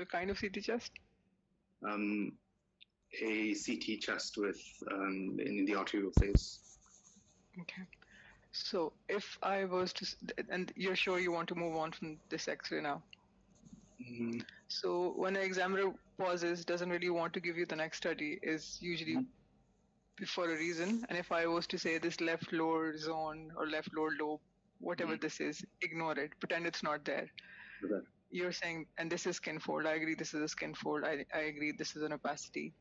kind of CT chest? A CT chest with in the arterial phase. Okay. So if I was to, and you're sure you want to move on from this X-ray now? So when an examiner pauses, doesn't really want to give you the next study, is usually for a reason. And if I was to say this left lower zone or left lower lobe, whatever this is, ignore it. Pretend it's not there. Okay. You're saying, and this is skin fold. I agree this is a skin fold. I agree this is an opacity.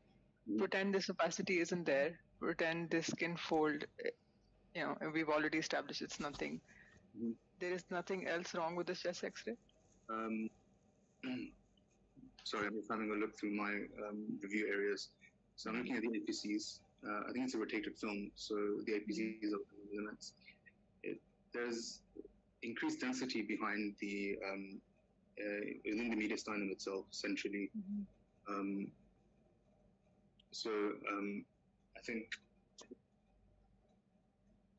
Pretend this opacity isn't there. Pretend this skin fold, we've already established it's nothing. There is nothing else wrong with this chest X-ray? Sorry, I'm just having a look through my review areas. So I'm looking at the APCs. I think it's a rotated film, so the APCs are within the limits. There's increased density behind the within the mediastinum itself, centrally. I think,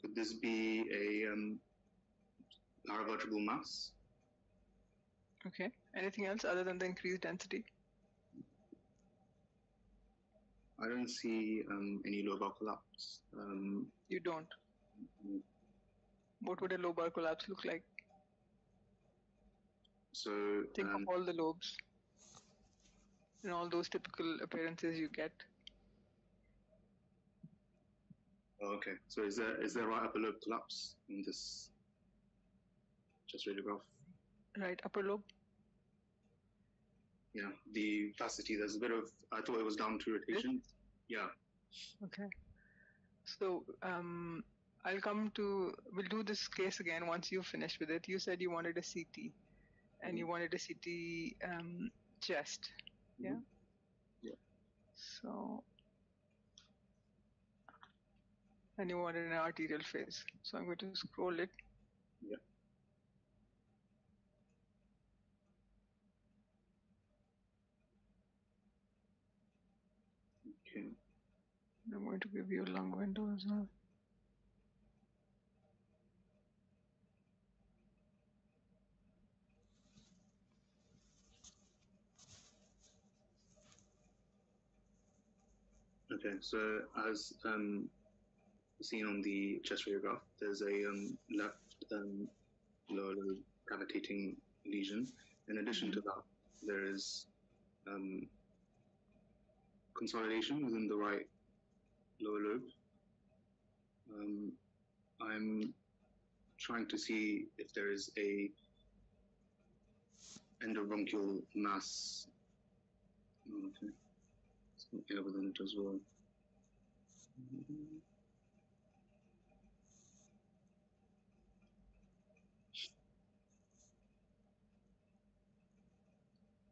could this be a paravertebral mass? Okay. Anything else other than the increased density? I don't see any lobar collapse. You don't? What would a lobar collapse look like? So think of all the lobes and all those typical appearances you get. Okay, so is there right upper lobe collapse in this chest radiograph? Right upper lobe? Yeah, the opacity, there's a bit of, I thought it was down to rotation. Yeah. Okay. So we'll do this case again once you've finished with it. You said you wanted a CT and you wanted a CT chest. Yeah? Yeah. So, and you wanted an arterial phase. So I'm going to scroll it. Yeah. Okay. I'm going to give you a lung window as well. Okay, so as seen on the chest radiograph, there's a left lower lobe cavitating lesion. In addition to that, there is consolidation within the right lower lobe. I'm trying to see if there is a endobronchial mass. Okay, something within it as well.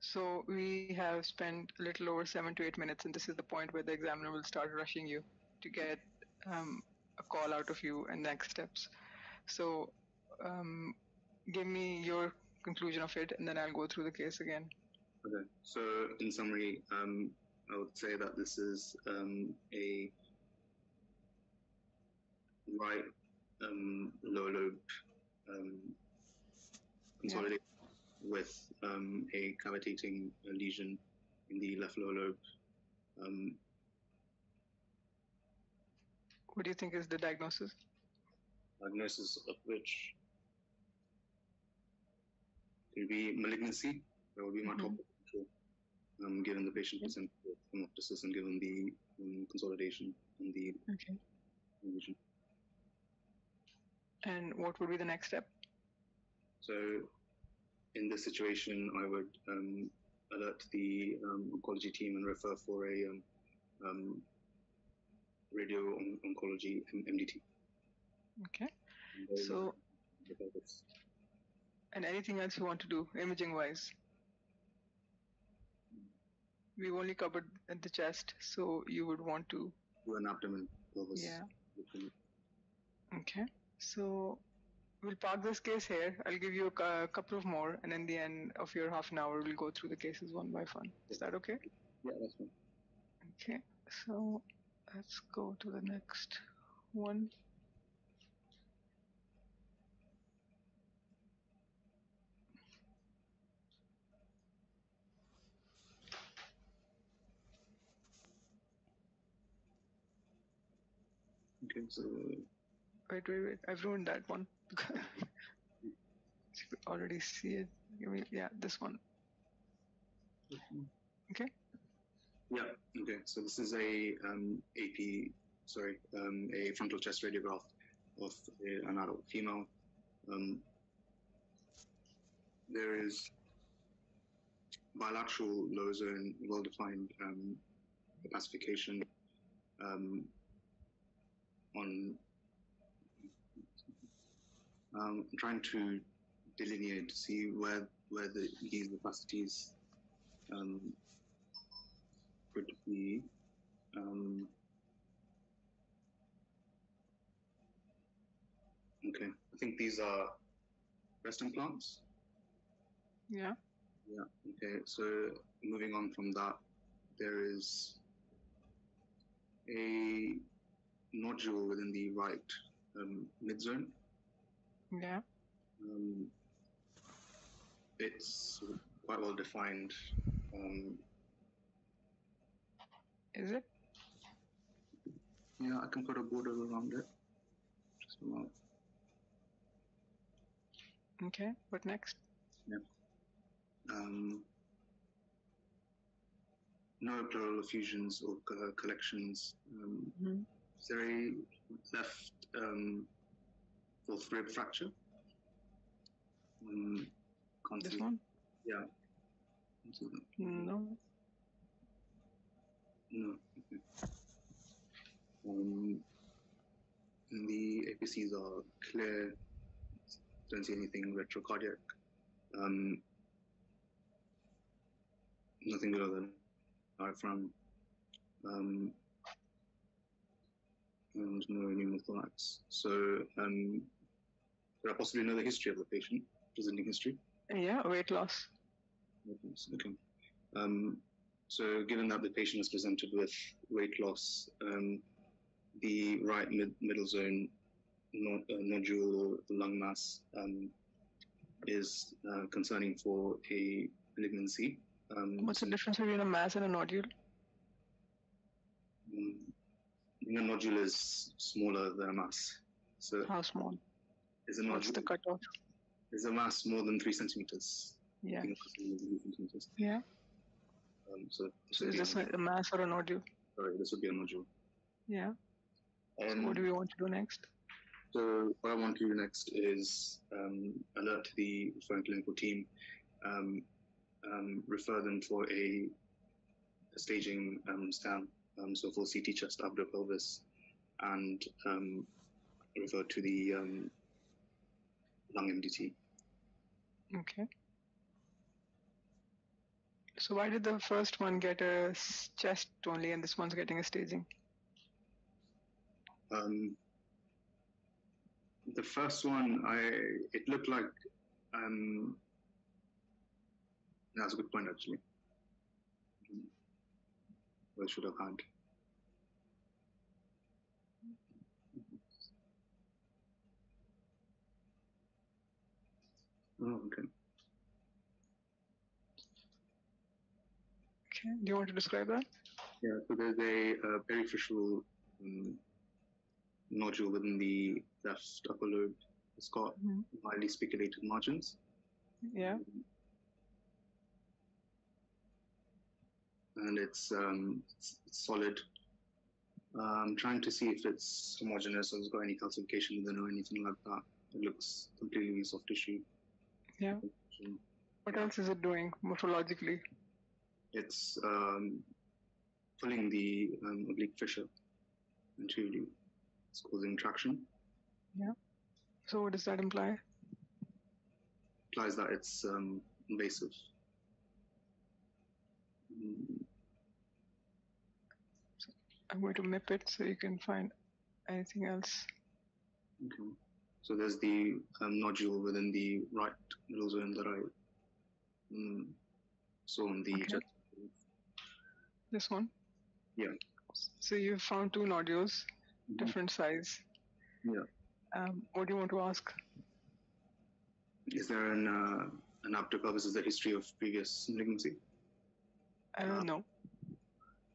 So we have spent a little over 7 to 8 minutes, and this is the point where the examiner will start rushing you to get a call out of you and next steps. So give me your conclusion of it, and then I'll go through the case again. Okay, so in summary, I would say that this is a right lower lobe consolidation with a cavitating lesion in the left lower lobe. What do you think is the diagnosis? Diagnosis of which could be malignancy. That would be my top control, given the patient presented with hemoptysis and given the consolidation in the lesion. And what would be the next step? So in this situation, I would alert the oncology team and refer for a radio oncology MDT. Okay. So, and anything else you want to do imaging wise? We've only covered the chest, so you would want to do an abdomen pelvis. Yeah. Okay. So we'll park this case here. I'll give you a couple of more, and in the end of your half an hour, we'll go through the cases one by one. Is that okay? Yeah, that's fine. Okay. So let's go to the next one. Okay, so Wait. I've ruined that one. You could already see it. Yeah, this one. Okay. yeah, okay. So this is a a frontal chest radiograph of an adult female. There is bilateral low zone, well-defined opacification on. I'm trying to delineate to see where these opacities could be. Okay, I think these are breast implants. Yeah. Yeah. Okay. So moving on from that, there is a nodule within the right midzone. Yeah. It's quite well defined. Is it? Yeah, I can put a border around it. Just a moment. Okay. What next? Yeah. No pleural effusions or collections. Is there a left fourth rib fracture? Can't This see. one? Yeah. No. No. Okay. And the APCs are clear. Don't see anything retrocardiac. Nothing below the diaphragm. And no pneumothorax. So could I possibly know the history of the patient, presenting history? Yeah, weight loss. Okay. So given that the patient is presented with weight loss, the right middle zone nodule or lung mass is concerning for a malignancy. What's the difference between a mass and a nodule? A nodule is smaller than a mass. So how small? Is a nodule, what's the cutoff? Is a mass more than 3 centimeters? Yeah. 3 centimeters. Yeah. So is this a mass or a nodule? Sorry, this would be a nodule. Yeah. So what do we want to do next? So what I want to do next is alert the referring clinical team, refer them for a staging scan, so for CT chest, abdo-pelvis, and refer to the lung MDT. Okay. So why did the first one get a chest only and this one's getting a staging? The first one, it looked like, that's a good point actually. I should have had. Oh, okay. Okay. Do you want to describe that? Yeah, so there's a periphyseal nodule within the left upper lobe. It's got mildly spiculated margins. Yeah. And it's solid. I'm trying to see if it's homogeneous or it's got any calcification within or anything like that. It looks completely soft tissue. Yeah. What else is it doing morphologically? It's pulling the oblique fissure anteriorly. It's causing traction. Yeah. So what does that imply? Implies that it's invasive. So I'm going to map it so you can find anything else. Okay. So there's the nodule within the right middle zone that I saw on the chest. This one? Yeah. So you've found two nodules, different size. Yeah. What do you want to ask? Is there an abdo-pelvis? Is there history of previous malignancy? No,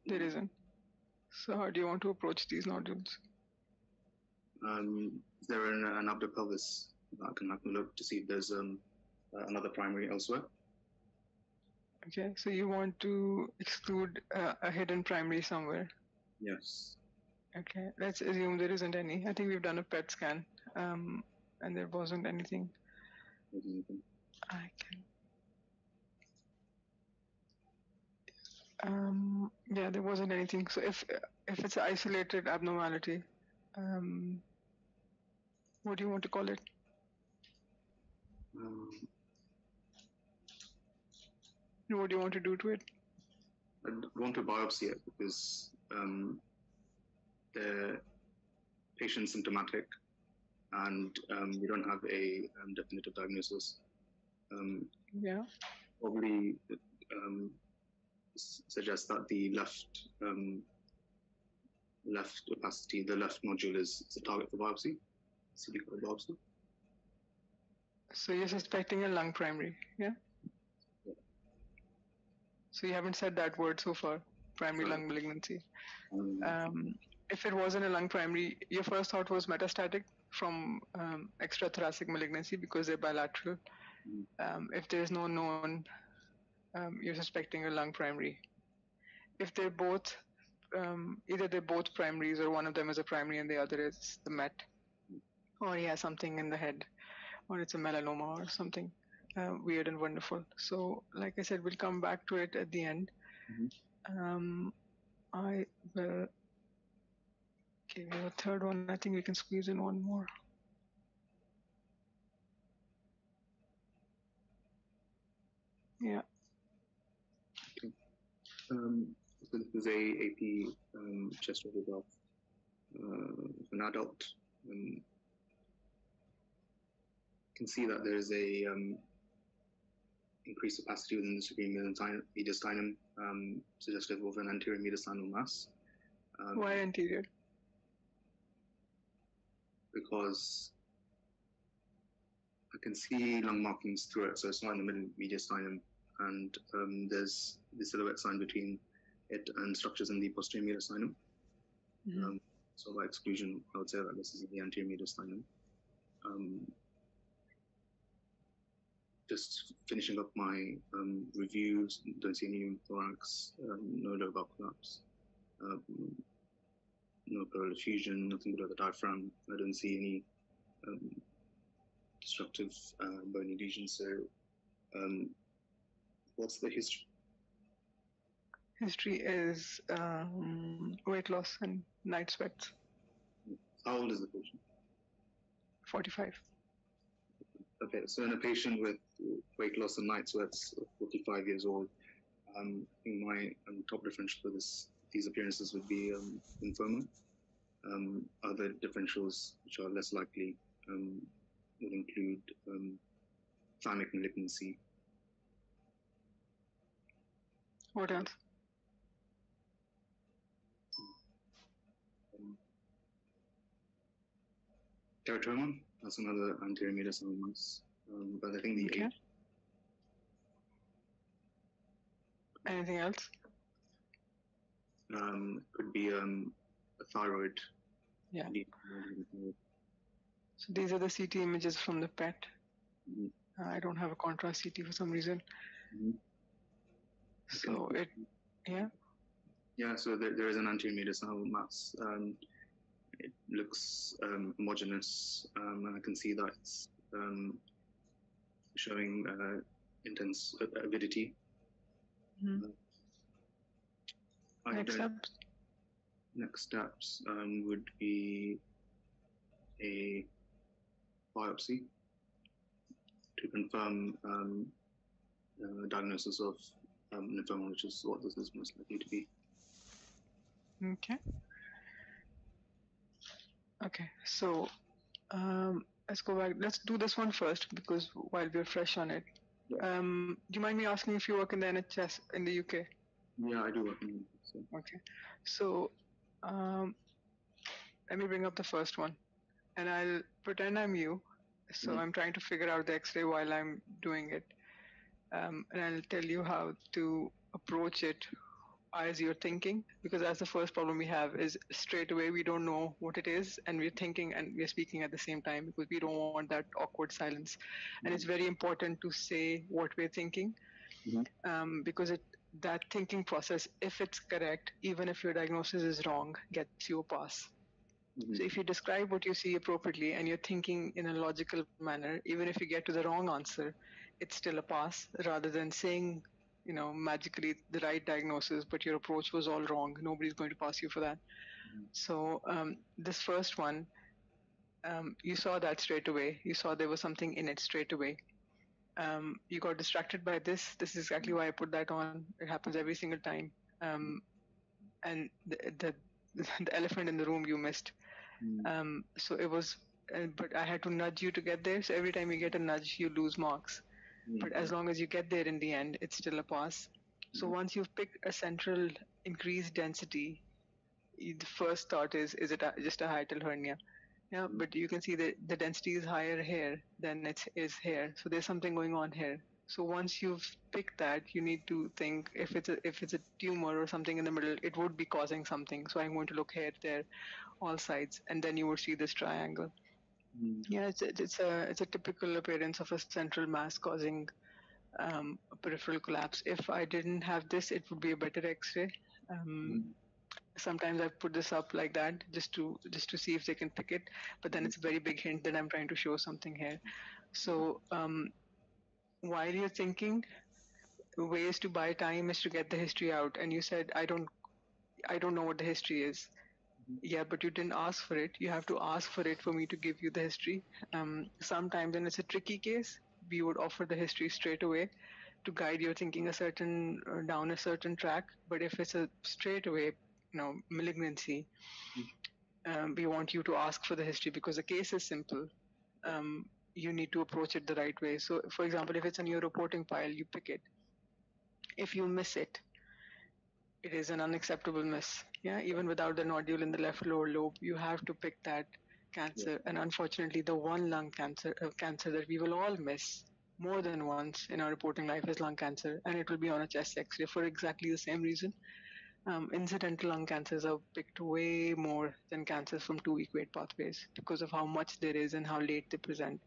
there isn't. So how do you want to approach these nodules? Is there an abdo pelvis that I can have a look to see if there's another primary elsewhere? Okay, so you want to exclude a hidden primary somewhere. Yes. Okay, let's assume there isn't any. I think we've done a PET scan, and there wasn't anything. I can. Yeah, there wasn't anything. So if it's an isolated abnormality, what do you want to call it? What do you want to do to it? I want to biopsy it because the patient's symptomatic and we don't have a definitive diagnosis. Yeah. Probably suggests that the left opacity, the left nodule is a target for biopsy, CD biopsy. So you're suspecting a lung primary, yeah? So you haven't said that word so far, primary lung malignancy. If it wasn't a lung primary, your first thought was metastatic from extrathoracic malignancy because they're bilateral. If there's no known, you're suspecting a lung primary. If they're both, either they're both primaries or one of them is a primary and the other is the MET, or he has something in the head, or it's a melanoma or something weird and wonderful. So, like I said, we'll come back to it at the end. I will give you a third one. I think we can squeeze in one more. Yeah. So this is a AP chest radiograph of an adult. You can see that there is a increased opacity within the superior mediastinum, suggestive of an anterior mediastinal mass. Why anterior? Because I can see lung markings through it, so it's not in the middle mediastinum, and there's the silhouette sign between it and structures in the posterior mediastinum. So by exclusion, I would say that this is the anterior mediastinum. Just finishing up my reviews, don't see any pneumothorax, no low valve collapse, no pleural effusion, nothing below the diaphragm. I don't see any destructive bony lesions. So, what's the history? History is weight loss and night sweats. How old is the patient? 45. Okay, so in a patient with weight loss and night sweats, 45 years old, I think my top differential for these appearances would be lymphoma. Other differentials which are less likely would include thymic malignancy. What else? Teratoma, that's another anterior mediastinal mass. But I think the age. Anything else? Could be a thyroid. Yeah. So these are the CT images from the PET. I don't have a contrast CT for some reason. So it, yeah. Yeah, so there is an anterior mediastinal mass. It looks homogeneous, and I can see that it's showing intense avidity. Next steps would be a biopsy to confirm diagnosis of lymphoma, which is what this is most likely to be. Okay. Okay, so let's go back. Let's do this one first because while we're fresh on it. Yeah. Do you mind me asking if you work in the NHS in the UK? Yeah, I do work in the UK. Okay, so let me bring up the first one, and I'll pretend I'm you. So I'm trying to figure out the X-ray while I'm doing it, and I'll tell you how to approach it as you're thinking, because that's the first problem we have is straight away we don't know what it is and we're thinking and we're speaking at the same time because we don't want that awkward silence. And it's very important to say what we're thinking, because that thinking process, if it's correct, even if your diagnosis is wrong, gets you a pass. So if you describe what you see appropriately and you're thinking in a logical manner, even if you get to the wrong answer, it's still a pass rather than saying, magically the right diagnosis, but your approach was all wrong. Nobody's going to pass you for that. So this first one, you saw that straight away. You saw there was something in it straight away. You got distracted by this. This is exactly why I put that on. It happens every single time. And the elephant in the room you missed. So it was, but I had to nudge you to get there. So every time you get a nudge, you lose marks. But as long as you get there in the end, it's still a pass. So once you've picked a central increased density, the first thought is it just a hiatal hernia? Yeah, but you can see that the density is higher here than it is here. So there's something going on here. So once you've picked that, you need to think if it's a tumor or something in the middle, it would be causing something. So I'm going to look here, there, all sides, and then you would see this triangle. Yeah, it's a typical appearance of a central mass causing a peripheral collapse. If I didn't have this, it would be a better X-ray. Sometimes I put this up like that just to see if they can pick it, but then it's a very big hint that I'm trying to show something here. So while you're thinking, ways to buy time is to get the history out. And you said I don't know what the history is. Yeah, but you didn't ask for it. You have to ask for it for me to give you the history. Sometimes, when it's a tricky case, we would offer the history straight away to guide your thinking down a certain track. But if it's a straight away, malignancy, we want you to ask for the history because the case is simple. You need to approach it the right way. So, for example, if it's in your reporting pile, you pick it. If you miss it, it is an unacceptable miss. Yeah, even without the nodule in the left lower lobe, you have to pick that cancer. And unfortunately, the one lung cancer that we will all miss more than once in our reporting life is lung cancer, and it will be on a chest X-ray for exactly the same reason. Incidental lung cancers are picked way more than cancers from two equate pathways because of how much there is and how late they present.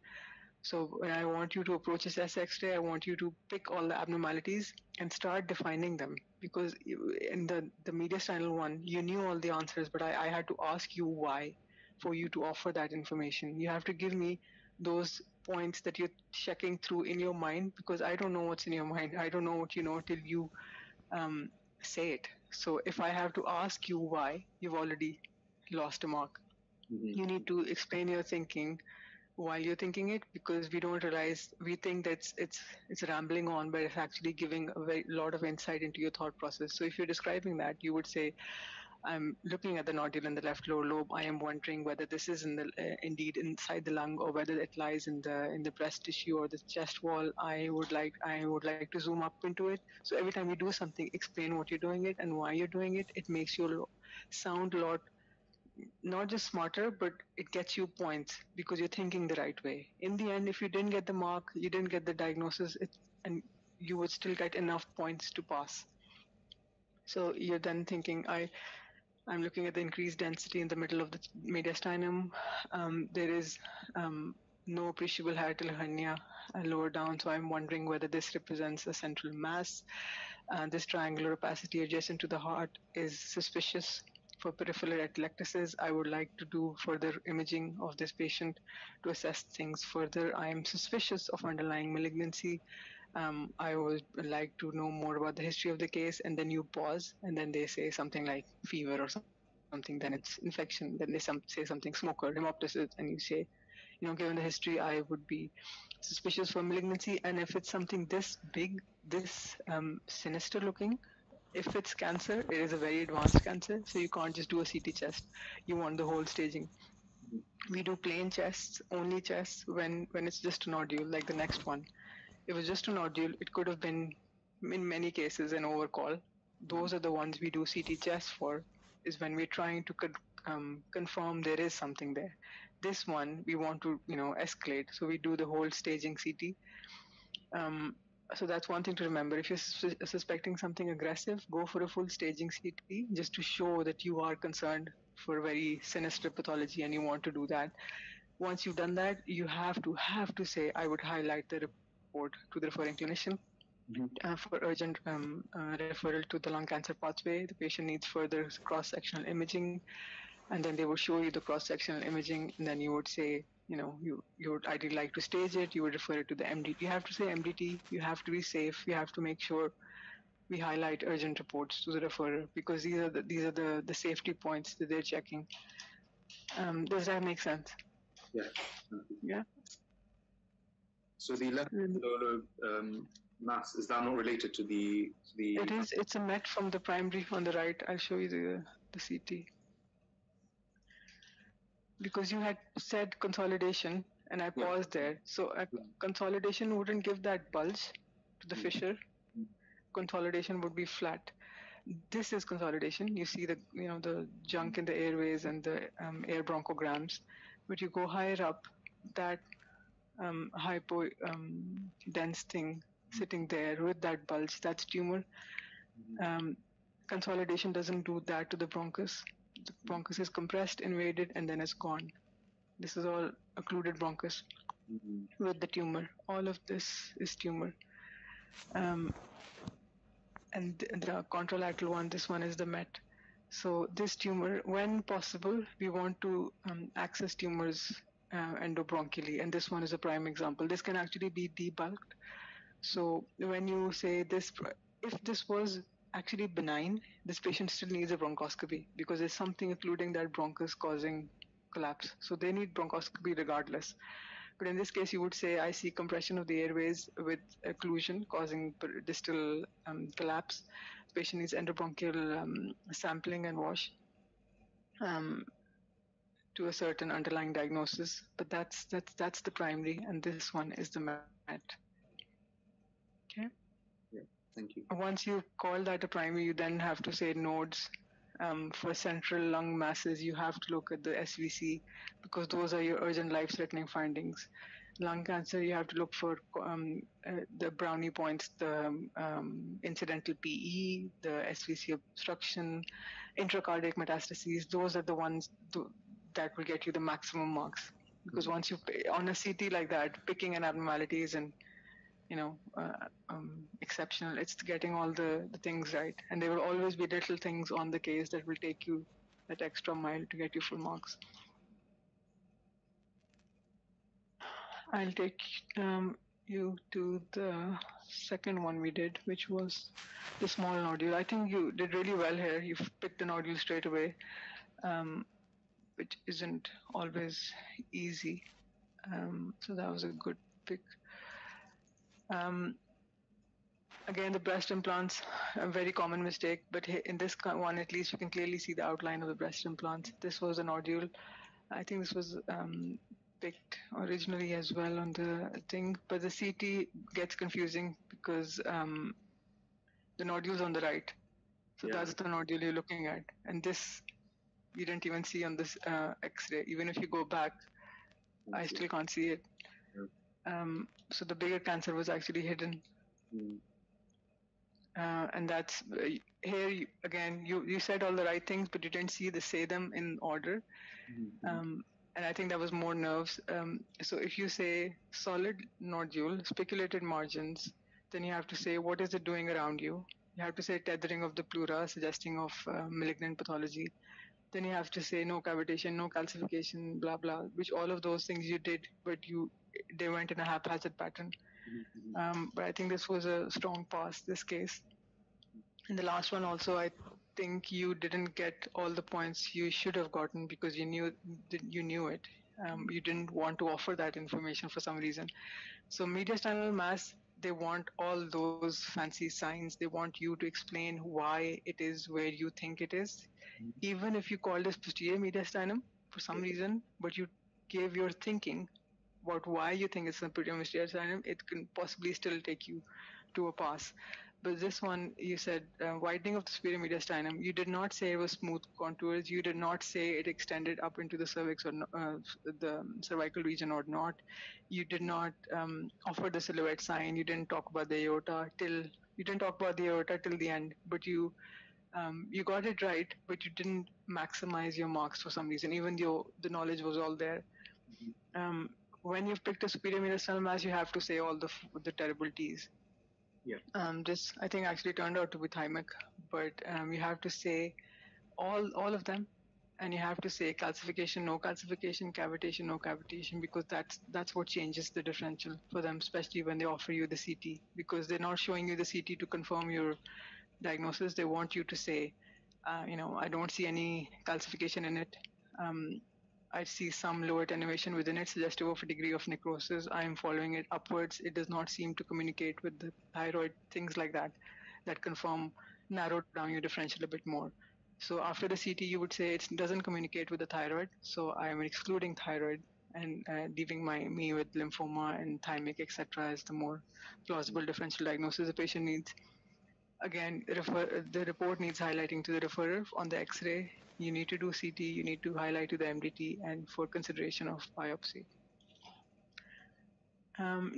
So when I want you to approach this X-ray, I want you to pick all the abnormalities and start defining them. Because in the mediastinal one, you knew all the answers, but I had to ask you why for you to offer that information. You have to give me those points that you're checking through in your mind because I don't know what's in your mind. I don't know what you know till you um, say it. So if I have to ask you why, you've already lost a mark. You need to explain your thinking while you're thinking it because we don't realize we think that it's rambling on but it's actually giving a very lot of insight into your thought process. So if you're describing that, you would say, I'm looking at the nodule in the left lower lobe. I am wondering whether this is indeed inside the lung or whether it lies in the breast tissue or the chest wall. I would like to zoom up into it. So every time you do something, explain what you're doing it and why you're doing it. It makes you sound a lot not just smarter, but it gets you points because you're thinking the right way. In the end, if you didn't get the mark, you didn't get the diagnosis, and you would still get enough points to pass. So you're then thinking, I'm looking at the increased density in the middle of the mediastinum. There is no appreciable hiatal hernia lower down, so I'm wondering whether this represents a central mass. This triangular opacity adjacent to the heart is suspicious for peripheral atelectasis. I would like to do further imaging of this patient to assess things further. I am suspicious of underlying malignancy. I would like to know more about the history of the case, and then you pause, and then they say something like fever or something, then it's infection, then they say something smoker, hemoptysis, and you say, given the history, I would be suspicious for malignancy. And if it's something this big, this sinister looking, if it's cancer, it is a very advanced cancer, so you can't just do a CT chest. You want the whole staging. We do plain chests, only chests, when it's just a nodule, like the next one. If it was just a nodule, it could have been, in many cases, an overcall. Those are the ones we do CT chests for, is when we're trying to confirm there is something there. This one, we want to, escalate, so we do the whole staging CT. So that's one thing to remember. If you're suspecting something aggressive, go for a full staging CT just to show that you are concerned for very sinister pathology and you want to do that. Once you've done that, you have to say, I would highlight the report to the referring clinician for urgent referral to the lung cancer pathway. The patient needs further cross-sectional imaging, and then they would show you the cross-sectional imaging, and then you would say, you would ideally like to stage it. You would refer it to the MDT. You have to say MDT. You have to be safe. You have to make sure we highlight urgent reports to the referrer because these are the safety points that they're checking. Does that make sense? Yeah. Yeah. So the left lower mass, is that not related to the? It is. It's a met from the primary on the right. I'll show you the CT. Because you had said consolidation, and I paused there. So a consolidation wouldn't give that bulge to the fissure. Consolidation would be flat. This is consolidation. You see the junk in the airways and the air bronchograms. But you go higher up, that hypo dense thing sitting there with that bulge, that's tumor. Consolidation doesn't do that to the bronchus. The bronchus is compressed, invaded, and then it's gone. This is all occluded bronchus with the tumor. All of this is tumor. And the contralateral one, this one is the MET. So this tumor, when possible, we want to access tumors endobronchially, and this one is a prime example. This can actually be debulked. So when you say this, if this was actually benign, this patient still needs a bronchoscopy because there's something occluding that bronchus causing collapse. So they need bronchoscopy regardless. But in this case, you would say, I see compression of the airways with occlusion causing distal collapse. The patient needs endobronchial sampling and wash to a certain underlying diagnosis. But that's the primary, and this one is the MET. Okay. Yeah, thank you. Once you call that a primary, you then have to say nodes. For central lung masses, you have to look at the SVC because those are your urgent life-threatening findings. Lung cancer, you have to look for the Brownie points, the incidental PE, the SVC obstruction, intracardiac metastases. Those are the ones that will get you the maximum marks. Because once you on a CT like that, picking an abnormality isn't exceptional. It's getting all the things right, and there will always be little things on the case that will take you that extra mile to get you full marks. I'll take you to the second one we did, which was the small nodule. I think you did really well here. You've picked the nodule straight away, which isn't always easy. So that was a good pick. Again, the breast implants, a very common mistake, but in this one, at least you can clearly see the outline of the breast implants. This was a nodule. I think this was picked originally as well on the thing, but the CT gets confusing because the nodule's on the right. So that's the nodule you're looking at. And this, you didn't even see on this X-ray. Even if you go back, I still can't see it. So the bigger cancer was actually hidden. And that's here again. You said all the right things, but you didn't say them in order. And I think that was more nerves. So if you say solid nodule, spiculated margins, then you have to say what is it doing around you. You have to say tethering of the pleura, suggesting of malignant pathology. Then you have to say no cavitation, no calcification, blah blah. Which all of those things you did, but they went in a haphazard pattern. But I think this was a strong pass, this case. In the last one also, I think you didn't get all the points you should have gotten because you knew it. You didn't want to offer that information for some reason. So mediastinal mass, they want all those fancy signs. They want you to explain why it is where you think it is. Even if you call this posterior mediastinum for some reason, but you gave your thinking about why you think it's a posterior mediastinum, it can possibly still take you to a pass. But this one, you said widening of the superior mediastinum. You did not say it was smooth contours. You did not say it extended up into the cervix or the cervical region or not. You did not offer the silhouette sign. You didn't talk about the aorta till the end. But you got it right, but you didn't maximize your marks for some reason, even though the knowledge was all there. When you've picked a superior mediastinal mass, you have to say all the terrible T's. Yeah. This I think actually turned out to be thymic, but you have to say all of them, and you have to say calcification, no calcification, cavitation, no cavitation, because that's what changes the differential for them, especially when they offer you the CT, because they're not showing you the CT to confirm your diagnosis. They want you to say, I don't see any calcification in it. I see some low attenuation within it, suggestive of a degree of necrosis. I am following it upwards. It does not seem to communicate with the thyroid, things like that, that narrow down your differential a bit more. So after the CT, you would say it doesn't communicate with the thyroid. So I am excluding thyroid and leaving me with lymphoma and thymic, etc., as the more plausible differential diagnosis the patient needs. Again, the report needs highlighting to the referrer on the X-ray. You need to do CT, you need to highlight to the MDT, and for consideration of biopsy.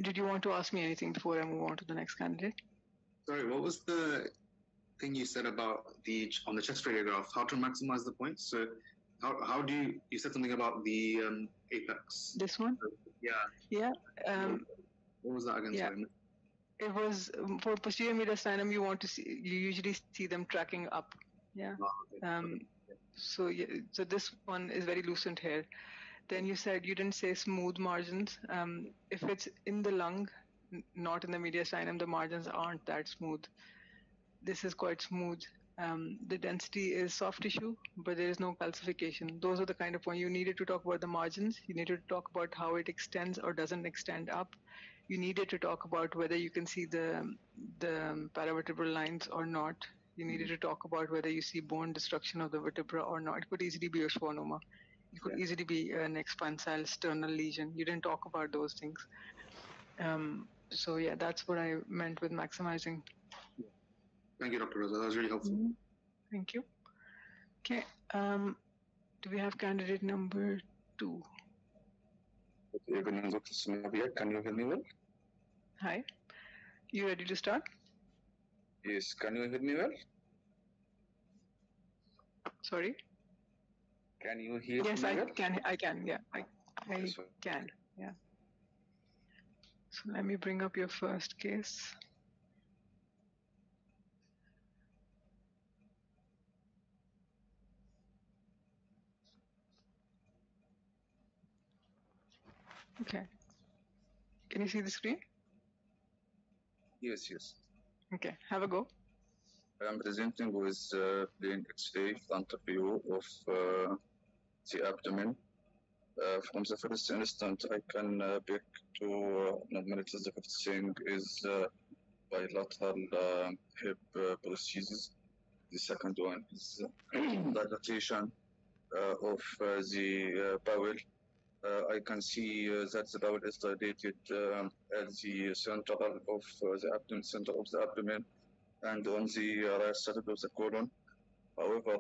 Did you want to ask me anything before I move on to the next candidate? Sorry, what was the thing you said about on the chest radiograph, how to maximize the points? So how do you said something about the apex? This one? Yeah. What was that again? Yeah. Sorry. It was for posterior mediastinum. You usually see them tracking up. Yeah. Oh, okay. So this one is very lucent here. Then you said you didn't say smooth margins. If it's in the lung, not in the mediastinum, the margins aren't that smooth. This is quite smooth. The density is soft tissue, but there is no calcification. Those are the kind of points you needed to talk about the margins. You needed to talk about how it extends or doesn't extend up. You needed to talk about whether you can see the paravertebral lines or not. You needed to talk about whether you see bone destruction of the vertebra or not. It could easily be a schwannoma. It could easily be an expansile sternal lesion. You didn't talk about those things. So yeah, that's what I meant with maximizing. Thank you, Dr. Raza. That was really helpful. Thank you. Okay. Do we have candidate number 2? Good evening, Dr. Sumabia. Can you hear me well? Hi. You ready to start? Yes. Can you hear me well? Sorry? Can you hear yes, me well? Yes, I can. Yeah, I can. Yeah. So let me bring up your first case. Okay. Can you see the screen? Yes. Okay, have a go. I am presenting with plain X-ray front view of the abdomen. From the first instant, I can pick two abnormalities. The first thing is bilateral hip prosthesis. The second one is dilatation of the bowel. I can see that the bowel is dilated at the center of the abdomen, and on the right side of the colon. However,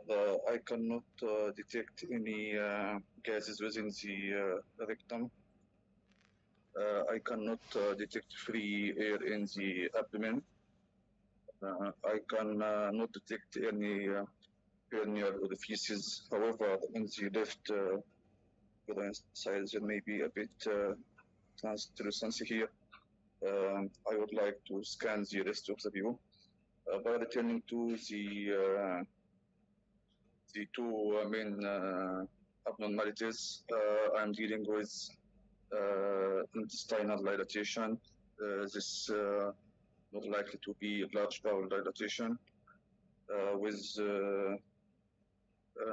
I cannot detect any gases within the rectum. I cannot detect free air in the abdomen. I can not detect any hernial orifices. However, in the left side, there may be a bit translucency here. I would like to scan the rest of the view. By returning to the two main abnormalities, I'm dealing with intestinal dilatation. This not likely to be large bowel dilatation with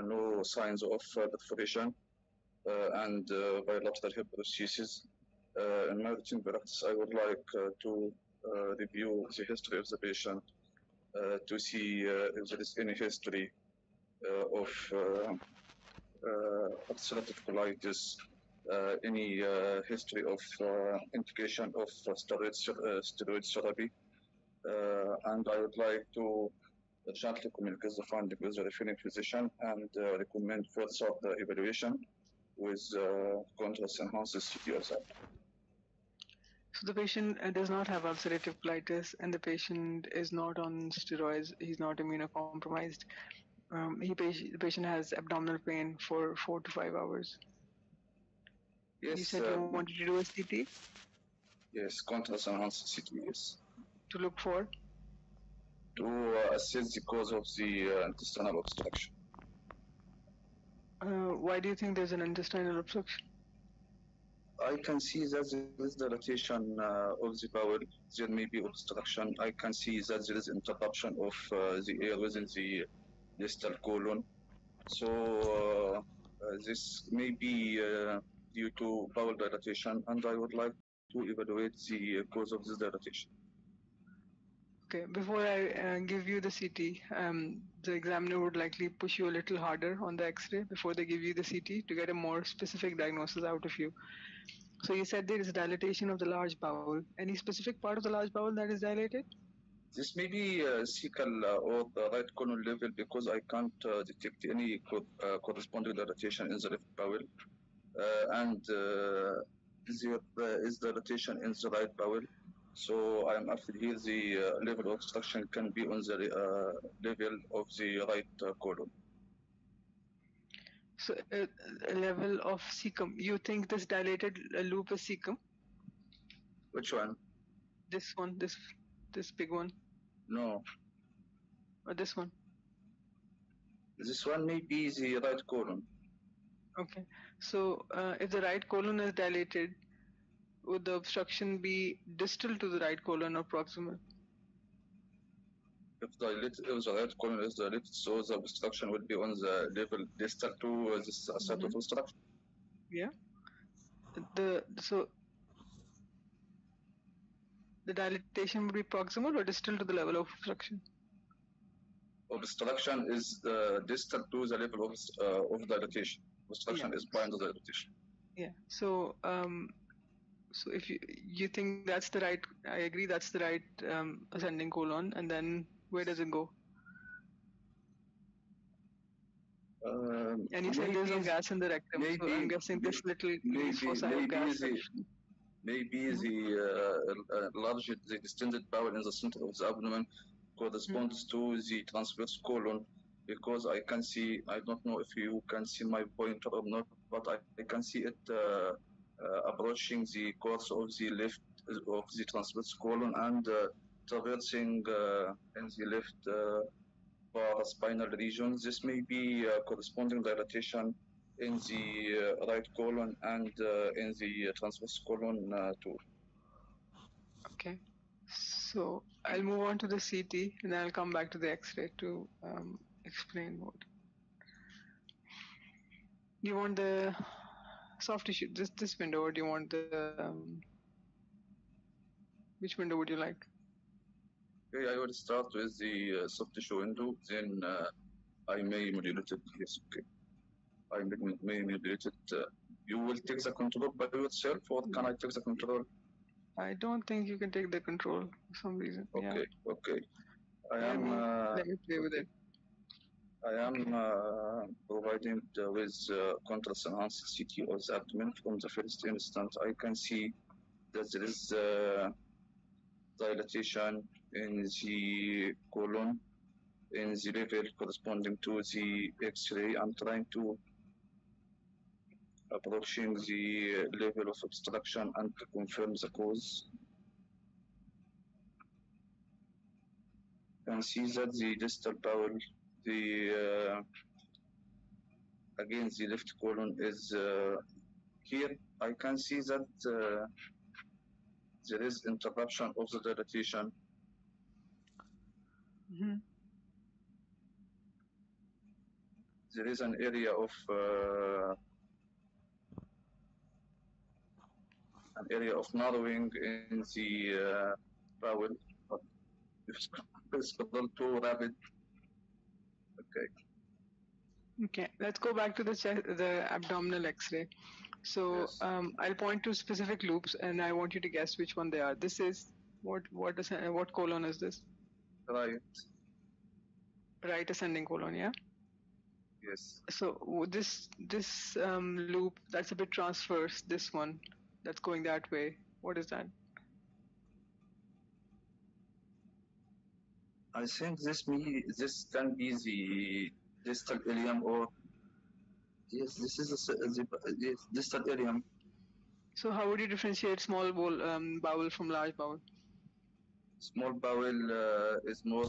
no signs of perforation and bilateral hip prosthesis. In my routine practice, I would like to review the history of the patient to see if there is any history of ulcerative colitis, any history of indication of steroid therapy. and I would like to gently communicate the finding with the referring physician and recommend further evaluation with contrast enhanced CTOs. So the patient does not have ulcerative colitis, and the patient is not on steroids. He's not immunocompromised. The patient has abdominal pain for 4 to 5 hours. Yes, You said you wanted to do a CT yes, contrast enhanced CT, yes. to look for? To assess the cause of the intestinal obstruction. Why do you think there's an intestinal obstruction? I can see that there is dilatation of the bowel. There may be obstruction. I can see that there is interruption of the air within the distal colon. So this may be due to bowel dilatation, and I would like to evaluate the cause of this dilatation. Okay, before I give you the CT, the examiner would likely push you a little harder on the X-ray before they give you the CT to get a more specific diagnosis out of you. So you said there is dilatation of the large bowel. Any specific part of the large bowel that is dilated? This may be cecal or the right colon level because I can't detect any corresponding dilatation in the left bowel. And there is dilatation in the right bowel. So I am afraid here the level of obstruction can be on the level of the right colon. So a level of cecum. You think this dilated loop is cecum? Which one? This one, this big one. No. Or this one? This one may be the right colon. Okay. So if the right colon is dilated, would the obstruction be distal to the right colon or proximal? If the right colon is dilated, so the obstruction will be on the level distal to this site of obstruction. Yeah. So the dilatation would be proximal or distal to the level of obstruction? Obstruction is distal to the level of dilatation. Obstruction is behind the dilatation. Yeah. So so if you think that's the right, I agree that's the right ascending colon, and then where does it go? And you said there's no gas in the rectum, so I'm guessing this little fossa of gas. Maybe the large, the distended bowel in the center of the abdomen corresponds to the transverse colon, because I can see, I don't know if you can see my pointer or not, but I can see it approaching the course of the left of the transverse colon and traversing in the left paraspinal region. This may be corresponding dilatation in the right colon and in the transverse colon too. Okay, so I'll move on to the CT and then I'll come back to the X-ray to explain more. Do you want the soft tissue, this window, or do you want the which window would you like? Okay, I will start with the soft tissue window, then I may modulate it. Yes, okay. I may modulate it. You will take the control by yourself, or can I take the control? I don't think you can take the control for some reason. Okay, yeah. Okay. Let me play with it. I am providing with contrast enhanced CT of the abdomen. From the first instant, I can see that there is dilatation in the colon, in the level corresponding to the X-ray. I'm trying to approaching the level of obstruction and to confirm the cause. You can see that the distal bowel, again the left colon is here. I can see that there is interruption of the dilatation. There is an area of narrowing in the bowel, but it's a little too rapid. Okay, let's go back to the abdominal X-ray. So yes. I'll point to specific loops, and I want you to guess which one they are. This is What colon is this? Right. Right ascending colon, yeah. Yes. So this loop that's a bit transverse. This one that's going that way. What is that? I think this can be the distal ileum, or yes, this is the distal ileum. So how would you differentiate small bowel from large bowel? Small bowel is more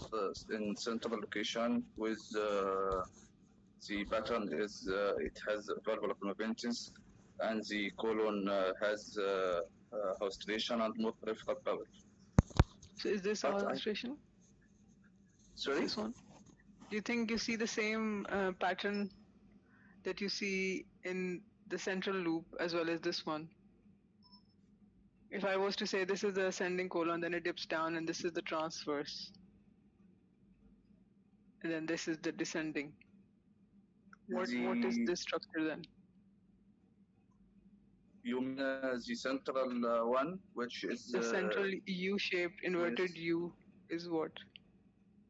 in central location with the pattern is it has valvular convergence, and the colon has haustration and more peripheral bowel. So is this But illustration? sorry, This one? Do you think you see the same pattern that you see in the central loop as well as this one? If I was to say this is the ascending colon, then it dips down, and this is the transverse, and then this is the descending. What is this structure then? You mean the central one, which is The central U-shaped inverted yes. U is what?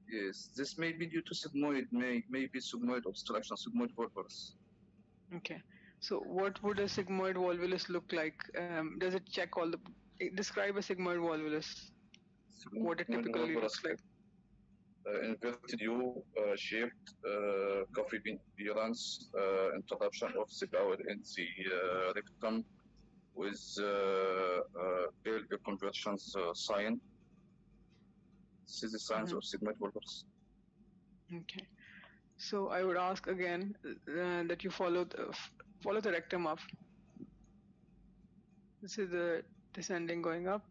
Yes, this may be due to sigmoid, may be sigmoid obstruction, sigmoid volvulus. Okay. So what would a sigmoid volvulus look like? Does it check all the... Describe a sigmoid volvulus. What it typically looks like. Inverted U shaped coffee bean appearance, interruption of the bowel in the rectum with pelvic conversions sign. This is the signs of sigmoid volvulus. Okay. So I would ask again that you follow the rectum up. This is the descending going up,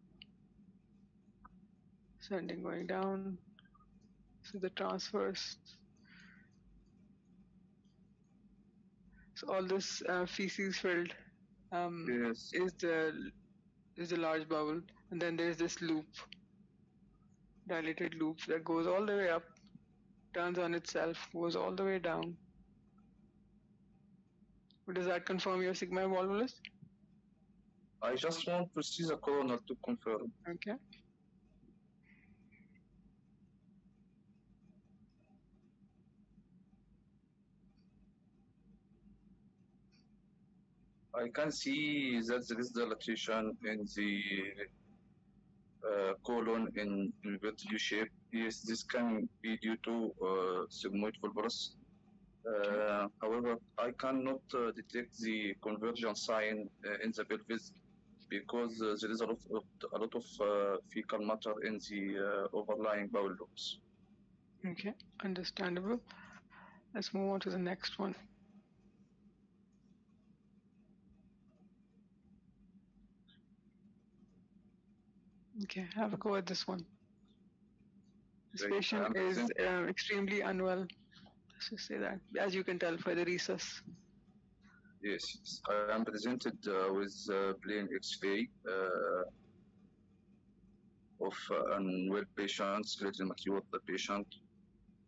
ascending going down. This is the transverse. So all this feces filled Yes. is the large bowel, and then there's this loop, dilated loop that goes all the way up, turns on itself, goes all the way down. Does that confirm your sigmoid volvulus? I just want to see the corona to confirm. Okay. I can see that there is dilatation in the colon in inverted U shape. Yes, this can be due to sigmoid volvulus. However, I cannot detect the convergence sign in the pelvis because there is a lot of fecal matter in the overlying bowel loops. Okay, understandable. Let's move on to the next one. Okay, have a go at this one. This patient is extremely unwell. Let's just say that, as you can tell by the recess. Yes, I am presented with plain X-ray of an unwell patient, skeletal mature patient.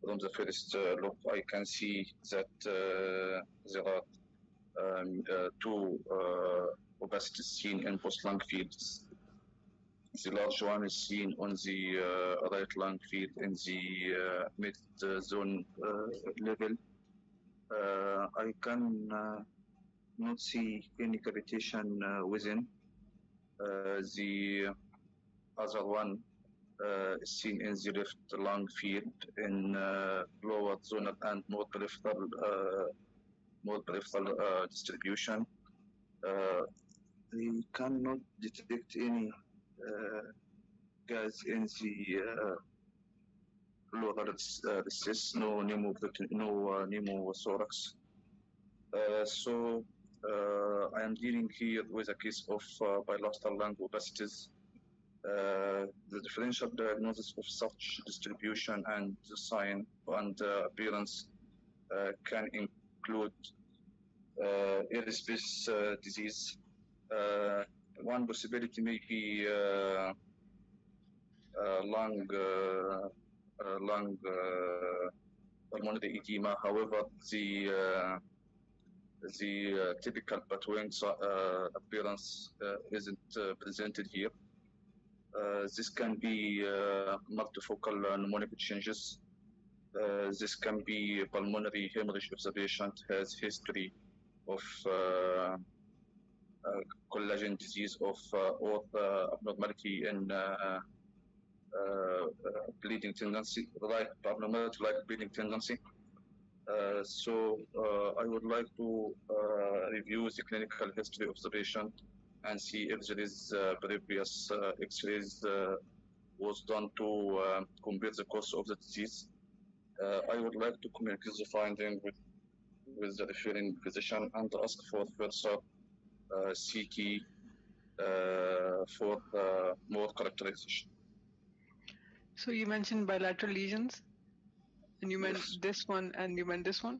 From the first look, I can see that there are two opacities seen in both lung fields. The large one is seen on the right lung field in the mid-zone level. I can not see any cavitation within. The other one is seen in the left lung field in lower zonal and more peripheral distribution. We cannot detect any gas in the lower recess, no pneumothorax. So I am dealing here with a case of bilateral lung opacities. The differential diagnosis of such distribution and sign and appearance can include airspace disease. One possibility may be lung pulmonary edema. However, the typical pathogenic appearance isn't presented here. This can be multifocal pneumonic changes. This can be pulmonary hemorrhage if the patient has history of collagen disease or abnormality in bleeding tendency, like abnormality like bleeding tendency. So I would like to review the clinical history of the patient and see if there is previous X-rays was done to compare the course of the disease. I would like to communicate the finding with the referring physician and ask for further CT for more characterization. So you mentioned bilateral lesions, and you meant Yes. this one, and you meant this one?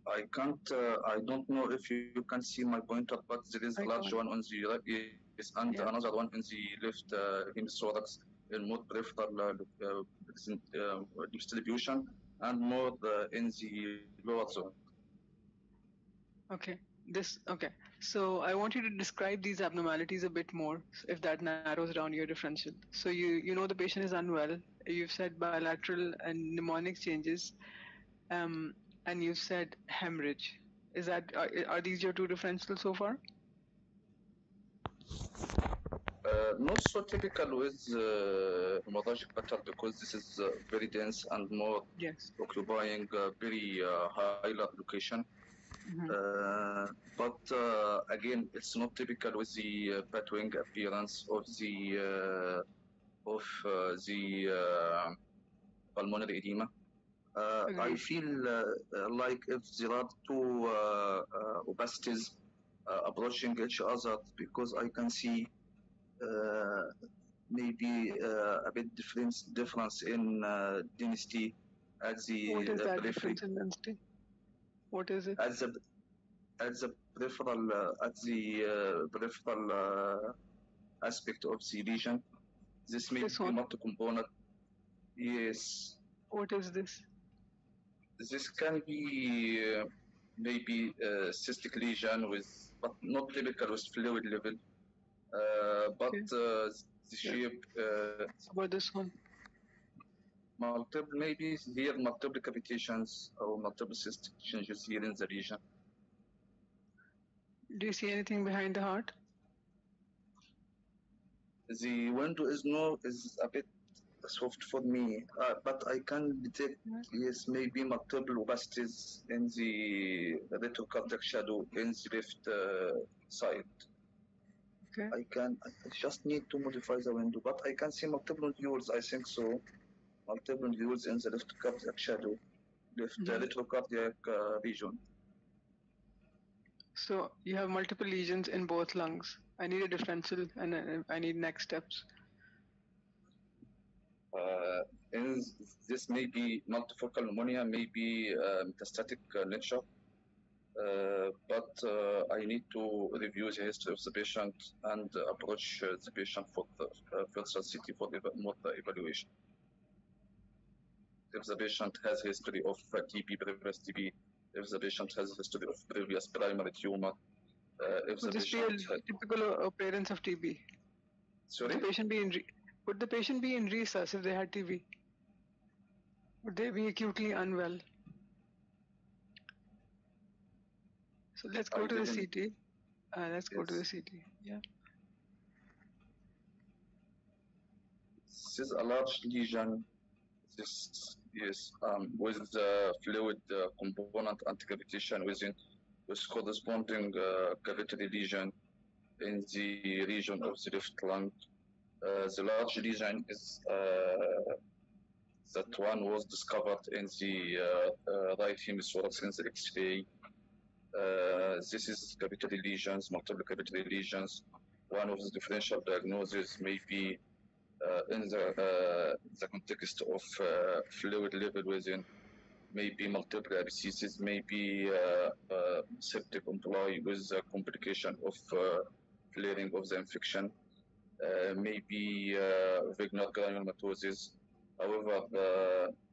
I can't, I don't know if you can see my pointer, but there is a I large can't. one on the right, yes, and Yeah. another one in the left hemisthorax, in more peripheral distribution, and more in the lower zone. Okay. Okay. So I want you to describe these abnormalities a bit more, if that narrows down your differential. So you know the patient is unwell. You've said bilateral and mnemonic changes, and you've said hemorrhage. Are these your two differentials so far? Not so typical with hemorrhagic pattern because this is very dense and more Yes. occupying very high location. Mm-hmm. But again, it's not typical with the batwing appearance of the pulmonary edema. I Agreed. feel like if there are two opacities approaching each other, because I can see maybe a bit difference in density at What the is that periphery, difference in density? What is it? at the at the peripheral aspect of the lesion. This may This be one. multi-component. Yes, What is this? this can be maybe cystic lesion with, but not typical with fluid level. But Okay. the Yeah. shape How about this one? multiple, maybe here multiple cavitations or multiple cystic changes here in the region. Do you see anything behind the heart? The window is a bit soft for me, but I can detect, yes, maybe multiple opacities in the retrocardiac shadow in the left side. Okay. I just need to modify the window, but I can see multiple nodules, I think so. Multiple nodules in the left cardiac shadow, left retrocardiac region. So you have multiple lesions in both lungs. I need a differential, and I need next steps. In this may be multifocal pneumonia, may be metastatic nature, but I need to review the history of the patient and approach the patient for the further CT for more evaluation. If the patient has history of TB, previous TB, if the patient has history of previous primary tumor, if Would the this be a patient typical appearance of TB? sorry, Would the patient be in would the patient be in resus if they had TB? Would they be acutely unwell? So let's go I to the didn't. CT. Let's go to the Yes, CT. Yeah. this is a large lesion. This yes, with fluid component and cavitation within, with corresponding cavitary lesion in the region of the left lung. The large lesion is that one was discovered in the right hemisthorax in the X-ray. This is cavitary lesions, multiple cavitary lesions. One of the differential diagnoses may be in the context of fluid level within, maybe multiple abscesses, maybe septic employ with complication of flaring of the infection, maybe vaginal granulomatosis. However,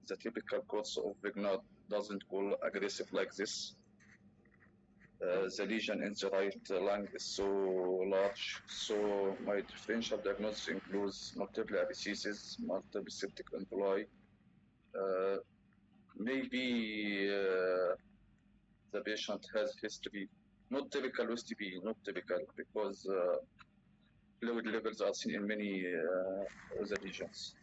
the typical course of vaginal doesn't go aggressive like this. The lesion in the right lung is so large. So my differential diagnosis includes multiple abscesses, multiple septic emboli. Maybe the patient has history, not typical with TB, not typical, because fluid levels are seen in many of the lesions.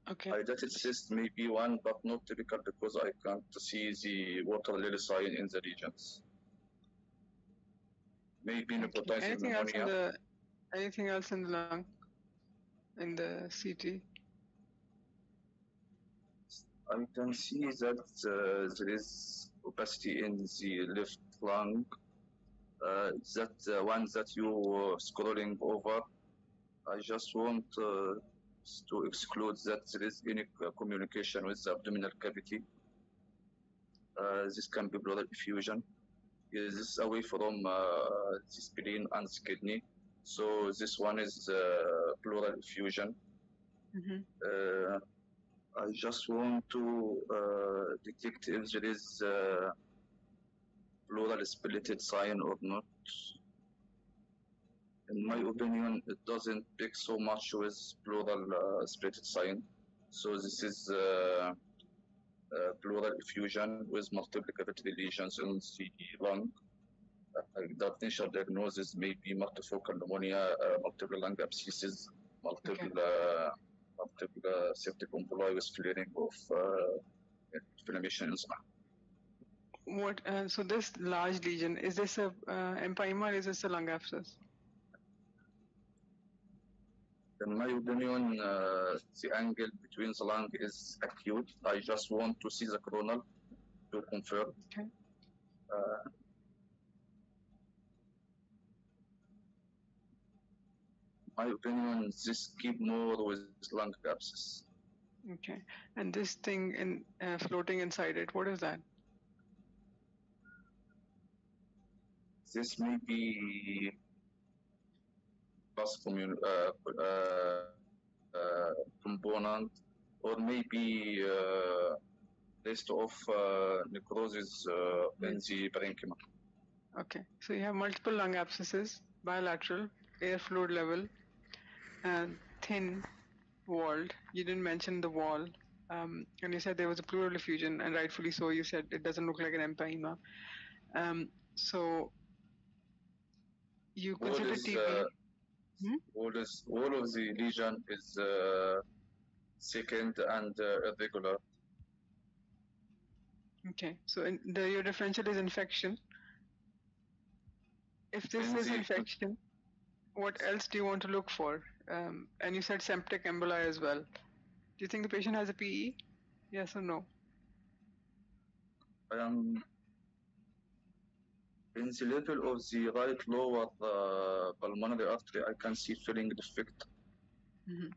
Okay. Hydatid cyst may be one, but not typical because I can't see the water lily sign in the lesions. Maybe Okay. necrotizing Anything else in pneumonia. anything else in the lung, in the CT? I can see that there is opacity in the left lung. That one that you were scrolling over. I just want to exclude that there is any communication with the abdominal cavity. This can be pleural effusion. This is away from the spleen and the kidney. So this one is pleural effusion. Mm-hmm. I just want to detect if there is pleural splitted sign or not. In my opinion, it doesn't pick so much with pleural splitted sign. So this is pleural effusion with multiple cavitary lesions in the lung. The initial diagnosis may be multifocal pneumonia, multiple lung abscesses, multiple septic emboli with clearing of inflammation in the lung. What? So this large lesion, is this a empyema or is this a lung abscess? In my opinion, the angle between the lung is acute. I just want to see the coronal to confirm. Okay. My opinion, this keep more with lung abscess. Okay. And this thing in floating inside it, what is that? This may be pus component, or maybe list of necrosis in the parenchyma. Okay. So you have multiple lung abscesses, bilateral, air fluid level, and thin walled. You didn't mention the wall. And you said there was a pleural effusion, and rightfully so. You said it doesn't look like an empyema. So you consider TB. All of the lesion is second and irregular. Okay, so your differential is infection. If this is infection, what else do you want to look for? And you said septic emboli as well. Do you think the patient has a PE? Yes or no? In the level of the right lower pulmonary artery, I can see filling defect. Mm-hmm.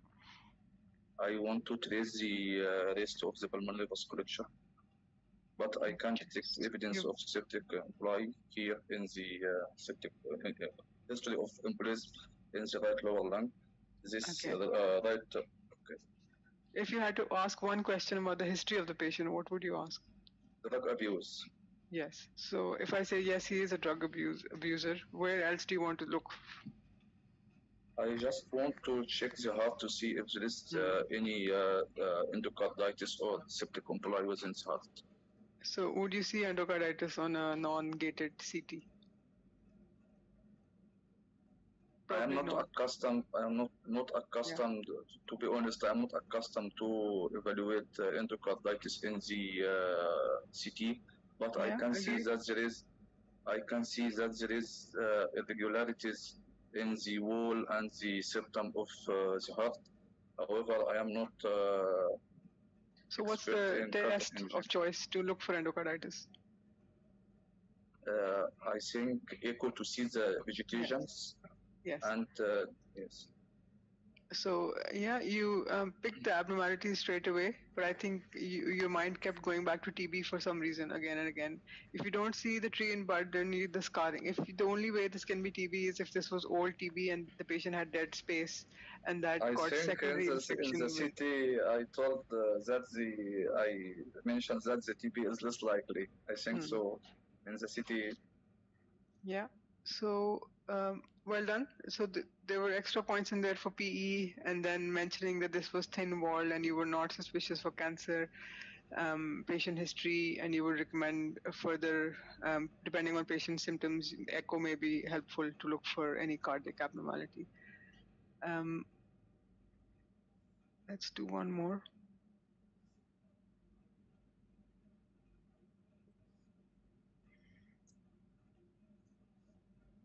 I want to trace the rest of the pulmonary vasculature, but I can't detect evidence of septic emboli here in the septic history of embolism in the right lower lung. This right. Okay. If you had to ask one question about the history of the patient, what would you ask? Drug abuse. Yes. So if I say yes, he is a drug abuser, where else do you want to look? I just want to check the heart to see if there is any endocarditis or septic emboli within the heart. So would you see endocarditis on a non-gated CT? Probably I am not accustomed. I am not accustomed. To be honest, I am not accustomed to evaluate endocarditis in the CT. But I can see that there is. I can see that there is irregularities in the wall and the septum of the heart. However, I am not. So what's the test of choice to look for endocarditis? I think echo to see the vegetations. Yes. And yes. So yeah, you picked the abnormality straight away, but I think your mind kept going back to TB for some reason again and again. If you don't see the tree in bud, then you need the scarring. If the only way this can be TB is if this was old TB and the patient had dead space, and that I got think secondary in infection the with. city, I told that I mentioned that the TB is less likely. I think Hmm. so. In the city, Yeah. So well done. So there were extra points in there for PE, and then mentioning that this was thin wall and you were not suspicious for cancer. Patient history, and you would recommend further, depending on patient symptoms, echo may be helpful to look for any cardiac abnormality. Um, let's do one more.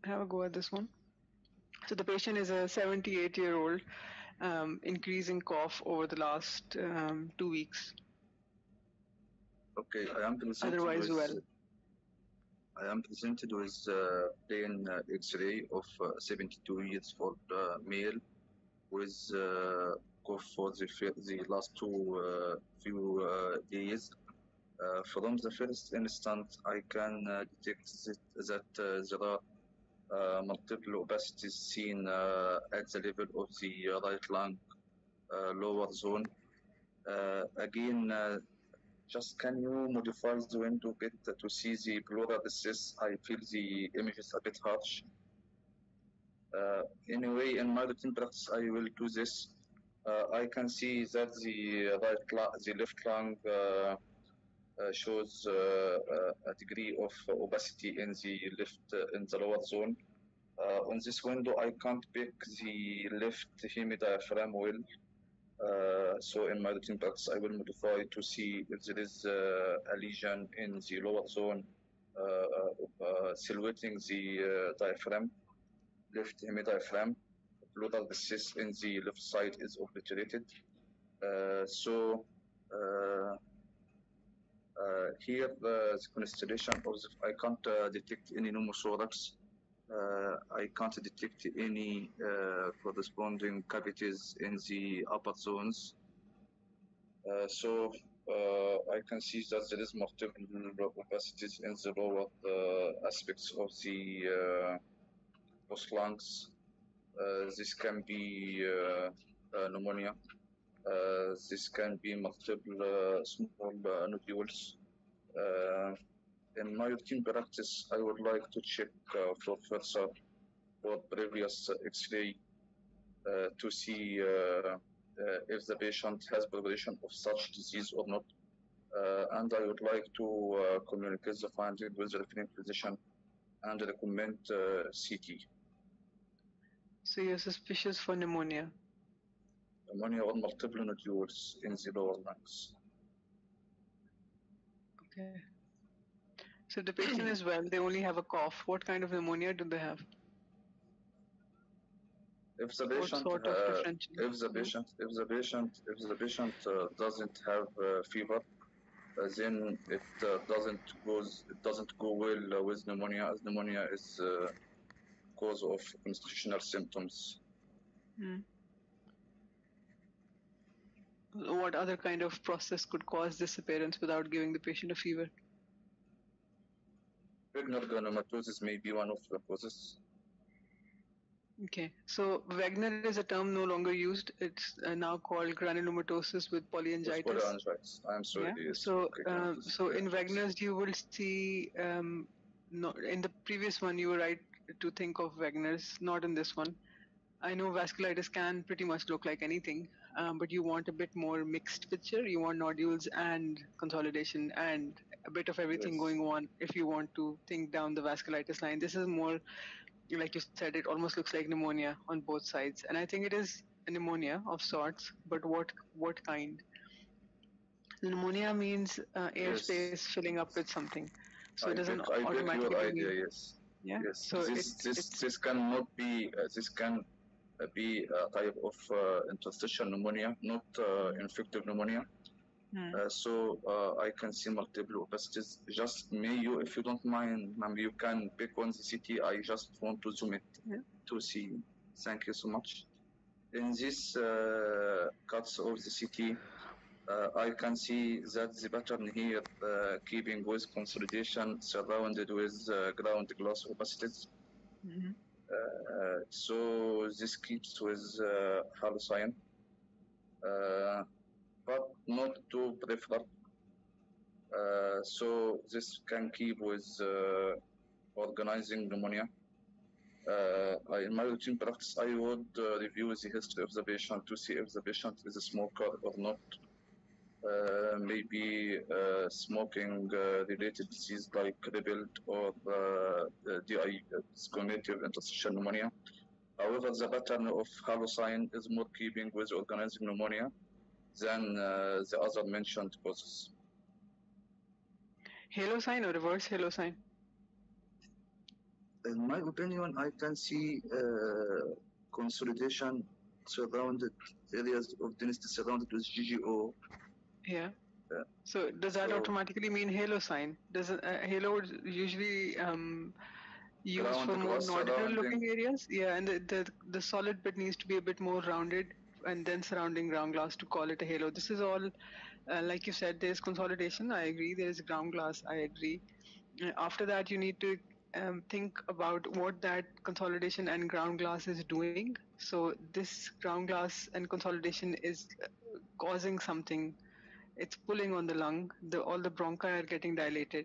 Have a go at this one. So the patient is a 78-year-old, increasing cough over the last 2 weeks. okay, Otherwise, well. I am presented with plain X-ray of 72 years old male with cough for the last few days. From the first instant, I can detect that there are multiple opacities seen at the level of the right lung lower zone. Again, just can you modify the window a bit to see the pleural distress? I feel the image is a bit harsh. Anyway, in my routine practice, I will do this. I can see that the left lung shows a degree of opacity in the in the lower zone. On this window, I can't pick the left hemidiaphragm well. So in my routine practice, I will modify to see if there is a lesion in the lower zone silhouetting the diaphragm, left hemidiaphragm. Pleural distress in the left side is obliterated. So here the constellation of I can't detect any pneumothorax. I can't detect any corresponding cavities in the upper zones. So I can see that there is multiple opacities in the lower aspects of the post lungs. This can be pneumonia. This can be multiple small nodules. In my routine practice, I would like to check for further for previous X-ray to see if the patient has progression of such disease or not. And I would like to communicate the finding with the referring physician and recommend CT. So you're suspicious for pneumonia? Pneumonia or multiple nodules in the lower lungs. Okay. So the patient is well, they only have a cough. What kind of pneumonia do they have? If the patient, doesn't have fever, then it doesn't go well with pneumonia, as pneumonia is cause of constitutional symptoms. What other kind of process could cause disappearance without giving the patient a fever? Wegener granulomatosis may be one of the causes. Okay, so Wegener is a term no longer used. It's now called granulomatosis with polyangiitis. Polyangiitis. I'm sorry. Yeah. Yes. So, Okay, so in Wegener's, you will see. No, in the previous one, you were right to think of Wegener's, not in this one. I know vasculitis can pretty much look like anything, but you want a bit more mixed picture. You want nodules and consolidation and a bit of everything going on if you want to think down the vasculitis line. This is more, like you said, it almost looks like pneumonia on both sides. And I think it is a pneumonia of sorts, but what kind? Pneumonia means airspace filling up with something. So it doesn't automatically your idea, mean. yes. Yeah. Yes. So this cannot be. This can be a type of interstitial pneumonia, not infective pneumonia. So I can see multiple opacities. Just may you, if you don't mind, ma'am, you can pick on the CT. I just want to zoom it to see. Thank you so much. In these cuts of the CT, I can see that the pattern here keeping with consolidation surrounded with ground glass opacities. Mm-hmm. So this keeps with halocyan, but not too peripheral. So this can keep with organizing pneumonia. In my routine practice, I would review the history of the patient to see if the patient is a smoker or not. Maybe smoking related disease like ribald or DI, discriminative interstitial pneumonia. However, the pattern of halocyan is more keeping with organizing pneumonia than the other mentioned causes. Halo sign or reverse halo sign? In my opinion, I can see consolidation surrounded areas of density surrounded with GGO. Yeah. Yeah. So does that automatically mean halo sign? Does halo usually used for more nodal looking areas? Yeah, and the solid bit needs to be a bit more rounded and then surrounding ground glass to call it a halo. This is all, like you said, there's consolidation. I agree. There is ground glass. I agree. After that, you need to think about what that consolidation and ground glass is doing. So this ground glass and consolidation is causing something. It's pulling on the lung. All the bronchi are getting dilated.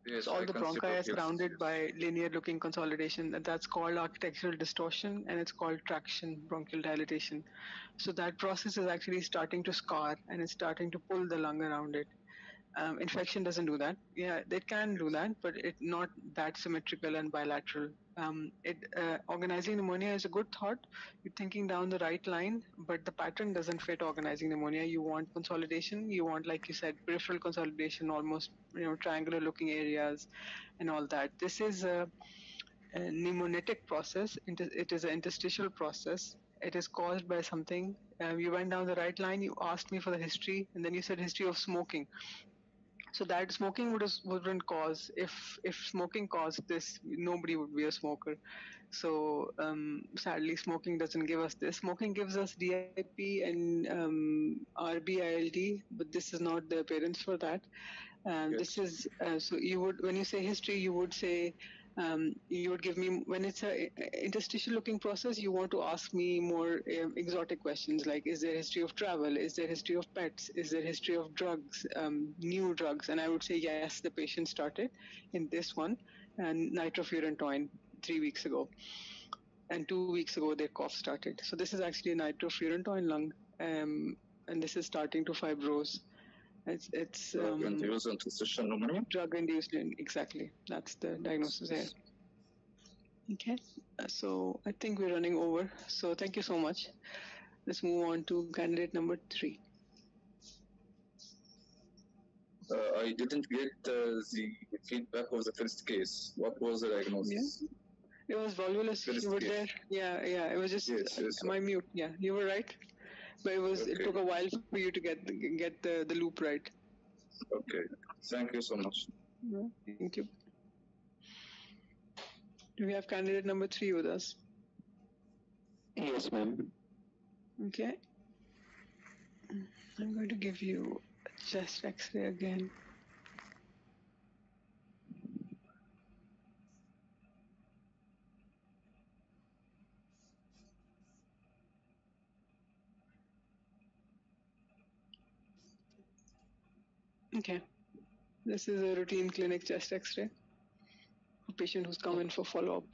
Yes, So all the bronchi are surrounded by linear-looking consolidation. That's called architectural distortion, and it's called traction bronchial dilatation. So that process is actually starting to scar, and it's starting to pull the lung around it. Infection doesn't do that. Yeah, it can do that, but it's not that symmetrical and bilateral. Organizing pneumonia is a good thought. You're thinking down the right line, but the pattern doesn't fit organizing pneumonia. You want consolidation. You want, like you said, peripheral consolidation, almost triangular-looking areas, and all that. This is a pneumonitic process. It is an interstitial process. It is caused by something. You went down the right line. You asked me for the history, and then you said history of smoking. So that smoking wouldn't cause, if smoking caused this, nobody would be a smoker. So sadly, smoking doesn't give us this. Smoking gives us DIP and RBILD, but this is not the appearance for that. Yes. This is so you would, when you say history, you would say you would give me, when it's a interstitial looking process, you want to ask me more exotic questions like, is there history of travel, is there history of pets, is there history of drugs, new drugs? And I would say yes, the patient started in this one and nitrofurantoin 3 weeks ago, and 2 weeks ago their cough started. So this is actually a nitrofurantoin lung, and this is starting to fibrose. It's drug-induced interstitial pneumonia. Drug-induced, exactly. That's the diagnosis here. Okay, so I think we're running over. So thank you so much. Let's move on to candidate number 3. I didn't get the feedback of the first case. What was the diagnosis? Yeah. It was volvulus. You were there. Yeah. It was just my mute. Yeah, you were right. But it took a while for you to get the loop right. Okay. Thank you so much. Yeah, thank you. Do we have candidate number 3 with us? Yes, ma'am. Okay. I'm going to give you a chest X-ray again. Okay. This is a routine clinic chest X-ray. A patient who's come in for follow-up.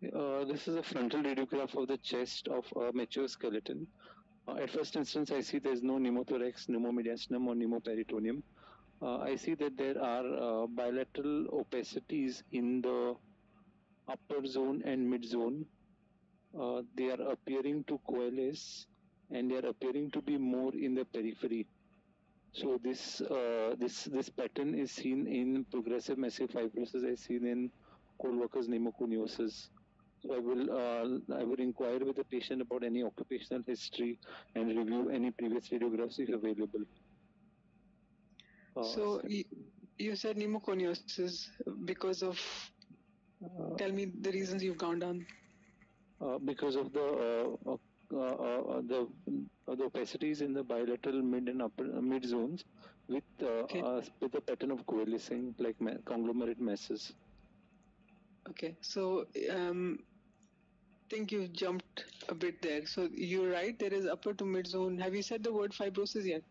This is a frontal radiograph of the chest of a mature skeleton. At first instance, I see there's no pneumothorax, pneumomediastinum, or pneumoperitoneum. I see that there are bilateral opacities in the upper zone and mid zone. They are appearing to coalesce, and they are appearing to be more in the periphery. So this pattern is seen in progressive massive fibrosis, as seen in co-workers pneumoconiosis. So I will inquire with the patient about any occupational history and review any previous radiographs if available. So you said pneumoconiosis because of. Tell me the reasons you've gone down. because of the opacities in the bilateral mid and upper mid zones with with a pattern of coalescing like conglomerate masses. Okay, so think you've jumped a bit there. So you're right, there is upper to mid zone. Have you said the word fibrosis yet?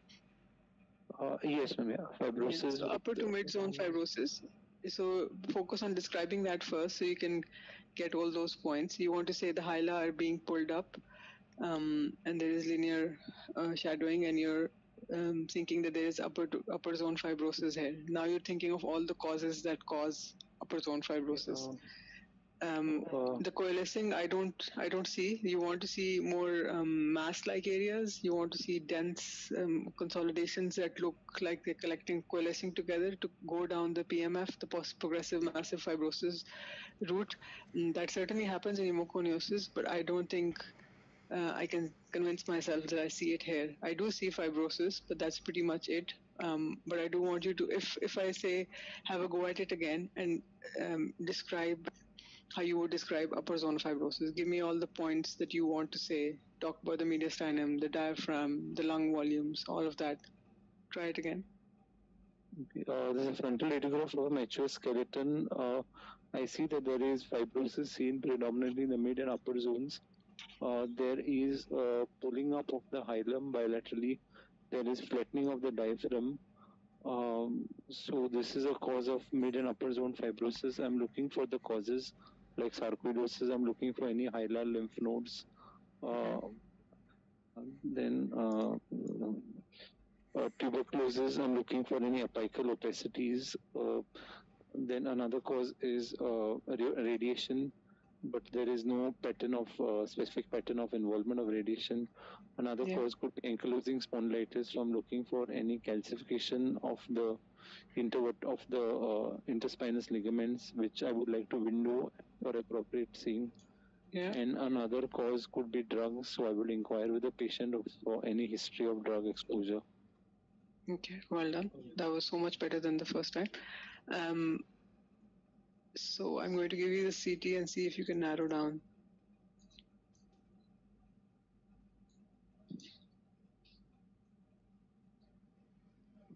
Yes, ma'am. Yeah, fibrosis. Yeah. So upper to mid zone fibrosis. So focus on describing that first so you can get all those points. You want to say the hyla are being pulled up and there is linear shadowing and you're thinking that there is upper zone fibrosis here. Now you're thinking of all the causes that cause upper zone fibrosis. The coalescing I don't see. You want to see more mass-like areas. You want to see dense consolidations that look like they're collecting, coalescing together to go down the PMF, the progressive massive fibrosis route. That certainly happens in hemochromatosis, but I don't think I can convince myself that I see it here. I do see fibrosis, but that's pretty much it. But I do want you to, if I say, have a go at it again and describe how you would describe upper zone fibrosis. Give me all the points that you want to say. Talk about the mediastinum, the diaphragm, the lung volumes, all of that. Try it again. This is a frontal radiograph of a mature skeleton. I see that there is fibrosis seen predominantly in the mid and upper zones. There is pulling up of the hilum bilaterally. There is flattening of the diaphragm. So this is a cause of mid and upper zone fibrosis. I'm looking for the causes like sarcoidosis. I'm looking for any hilar lymph nodes. Then tuberculosis. I'm looking for any apical opacities. Then another cause is radiation, but there is no pattern of specific pattern of involvement of radiation. Another cause could be ankylosing spondylitis. So I'm looking for any calcification of the interspinous ligaments, which I would like to window for appropriate seeing. And another cause could be drugs. So I will inquire with the patient for any history of drug exposure. Okay, well done. That was so much better than the first time. So I'm going to give you the CT and see if you can narrow down.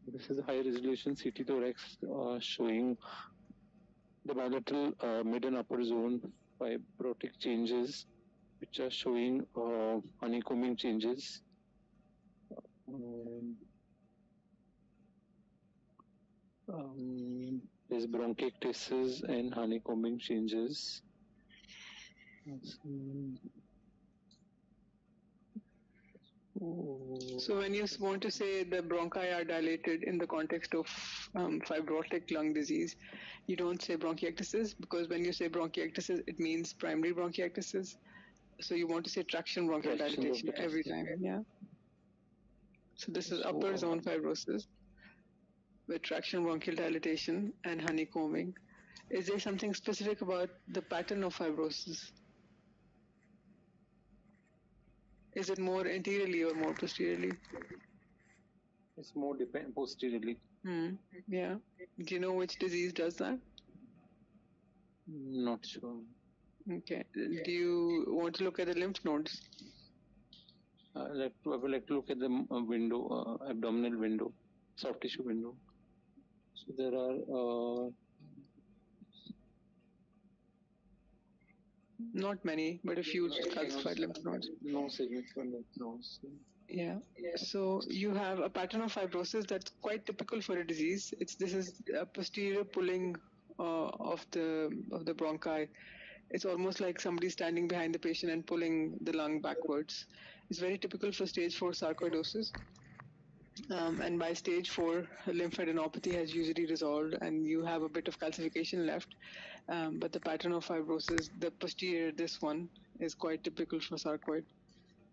This is a high resolution CT thorax showing the bilateral mid and upper zone fibrotic changes, which are showing honeycombing changes. There's bronchiectasis and honeycombing changes. So when you want to say the bronchi are dilated in the context of fibrotic lung disease, you don't say bronchiectasis, because when you say bronchiectasis, it means primary bronchiectasis. So you want to say traction bronchial dilatation every time, yeah? So this is upper zone fibrosis with traction bronchial dilatation and honeycombing. Is there something specific about the pattern of fibrosis? Is it more anteriorly or more posteriorly? It's more posteriorly. Yeah. Do you know which disease does that? Not sure. Okay. Do you want to look at the lymph nodes? I would like to look at the window, abdominal window, soft tissue window. So there are not many, but a few calcified lymph nodes. No significant lymph nodes. Yeah. So you have a pattern of fibrosis that's quite typical for a disease. This is a posterior pulling of the bronchi. It's almost like somebody standing behind the patient and pulling the lung backwards. It's very typical for stage 4 sarcoidosis. And by stage 4, lymphadenopathy has usually resolved and you have a bit of calcification left. But the pattern of fibrosis, the posterior, this one, is quite typical for sarcoid.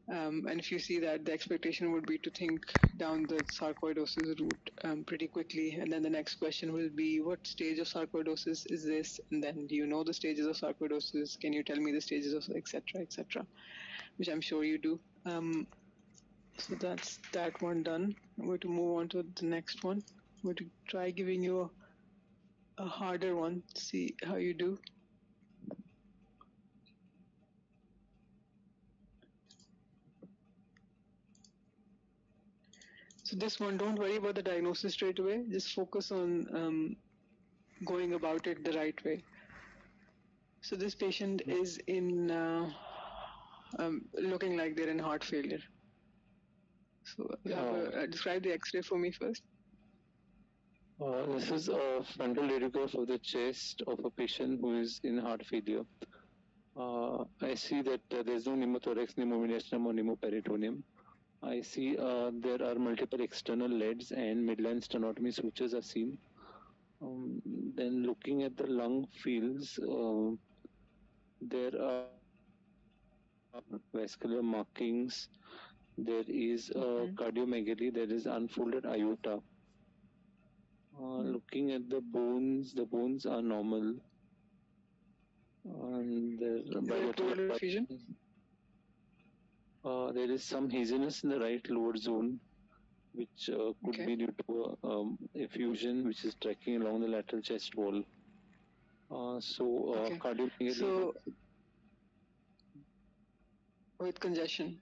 And if you see that, the expectation would be to think down the sarcoidosis route pretty quickly. And then the next question will be, what stage of sarcoidosis is this? And then, do you know the stages of sarcoidosis? Can you tell me the stages of etc., which I'm sure you do. So that's that one done. I'm going to move on to the next one. I'm going to try giving you a harder one, see how you do. So this one, don't worry about the diagnosis straight away. Just focus on going about it the right way. So this patient is in looking like they're in heart failure. So describe the X-ray for me first. This is a frontal radiograph of the chest of a patient who is in heart failure. I see that there's no pneumothorax, pneumomediastinum, or pneumoperitoneum. I see there are multiple external leads and midline sternotomy sutures are seen. Then looking at the lung fields, there are vascular markings. There is cardiomegaly. There is unfolded aorta. Looking at the bones are normal. And pleural effusion? There is some haziness in the right lower zone, which could be due to effusion, which is tracking along the lateral chest wall. Cardiomegaly. So, with congestion.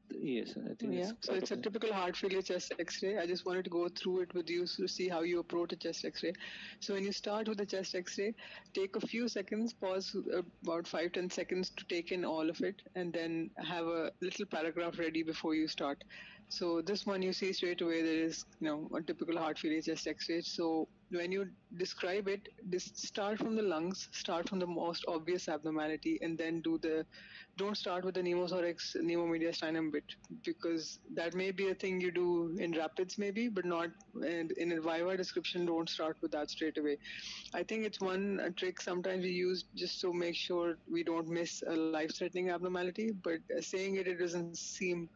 Yes, I think so it's a typical heart failure chest X-ray. I just wanted to go through it with you to see how you approach a chest X-ray. So when you start with the chest X-ray, take a few seconds, pause about 5-10 seconds to take in all of it, and then have a little paragraph ready before you start. So this one you see straight away there is a typical heart failure chest X-ray. So when you describe it, start from the lungs, start from the most obvious abnormality, and then don't start with the pneumothorax, pneumomediastinum bit, because that may be a thing you do in rapids maybe, but not in a Viva description. Don't start with that straight away. I think it's one trick sometimes we use just to make sure we don't miss a life-threatening abnormality, but saying it doesn't seem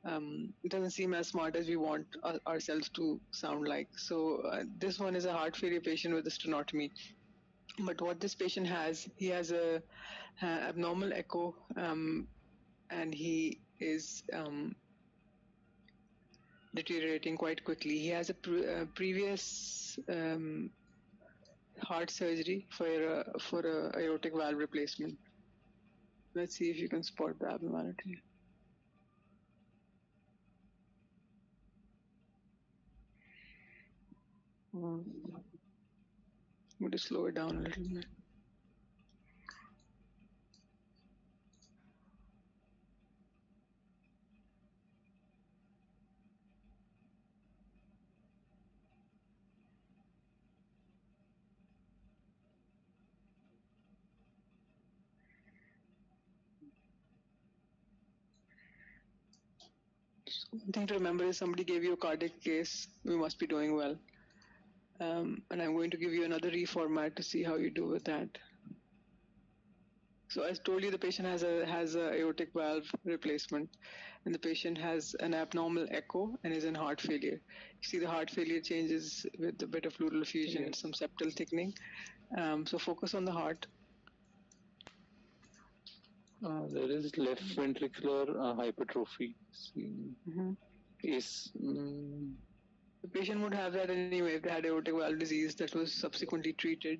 as smart as we want ourselves to sound like. So this one is a heart failure patient with a stenotomy. But what this patient has, he has a abnormal echo, and he is deteriorating quite quickly. He has a previous heart surgery for a aortic valve replacement. Let's see if you can spot the abnormality. I'm going to slow it down a little bit. One thing to remember is somebody gave you a cardiac case, we must be doing well. And I'm going to give you another reformat to see how you do with that. So as told you, the patient has a aortic valve replacement, and the patient has an abnormal echo and is in heart failure. You see the heart failure changes with a bit of pleural effusion and some septal thickening. So focus on the heart. There is left ventricular hypertrophy. Yes. The patient would have that anyway if they had aortic valve disease that was subsequently treated.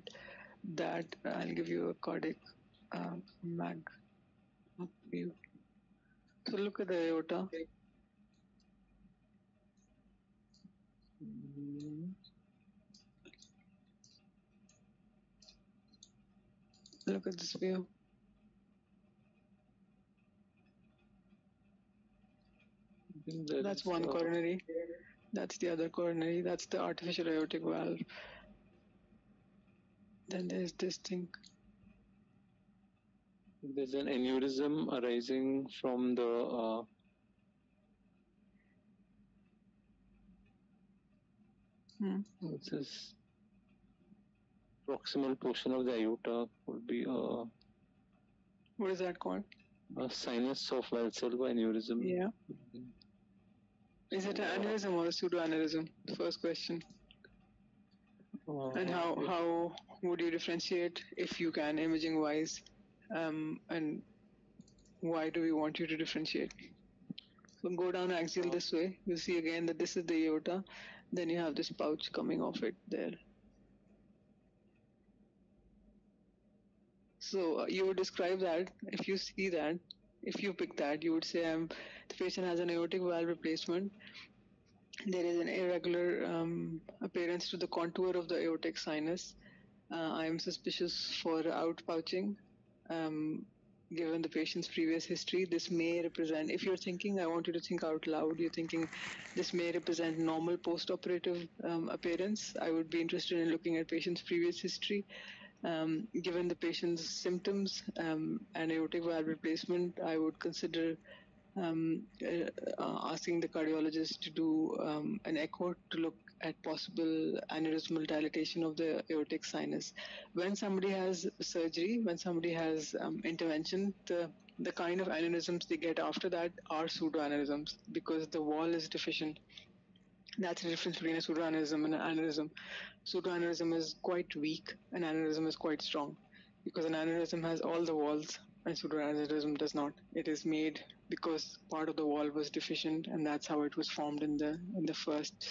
That I'll give you a cardiac mag view. So look at the aorta. Look at this view. That's one coronary. That's the other coronary. That's the artificial aortic valve. Then there's this thing. There's an aneurysm arising from the what's this? Proximal portion of the aorta would be what is that called? A sinus of Valsalva aneurysm. Yeah. Is it an aneurysm or a pseudoaneurysm? The first question. And how would you differentiate, if you can, imaging wise? And why do we want you to differentiate? So go down axial this way. You'll see again that this is the aorta. Then you have this pouch coming off it there. So you would describe that, if you see that, if you pick that, you would say the patient has an aortic valve replacement There is an irregular appearance to the contour of the aortic sinus. I am suspicious for outpouching. Given the patient's previous history, this may represent, if you're thinking, I want you to think out loud, you're thinking this may represent normal post-operative appearance. I would be interested in looking at patient's previous history. Given the patient's symptoms and aortic valve replacement, I would consider asking the cardiologist to do an echo to look at possible aneurysmal dilatation of the aortic sinus. When somebody has surgery, when somebody has intervention, the kind of aneurysms they get after that are pseudoaneurysms because the wall is deficient. That's the difference between a pseudoaneurysm and an aneurysm. Pseudoaneurysm is quite weak, an aneurysm is quite strong because an aneurysm has all the walls and pseudoaneurysm does not. It is made because part of the wall was deficient, and that's how it was formed in the first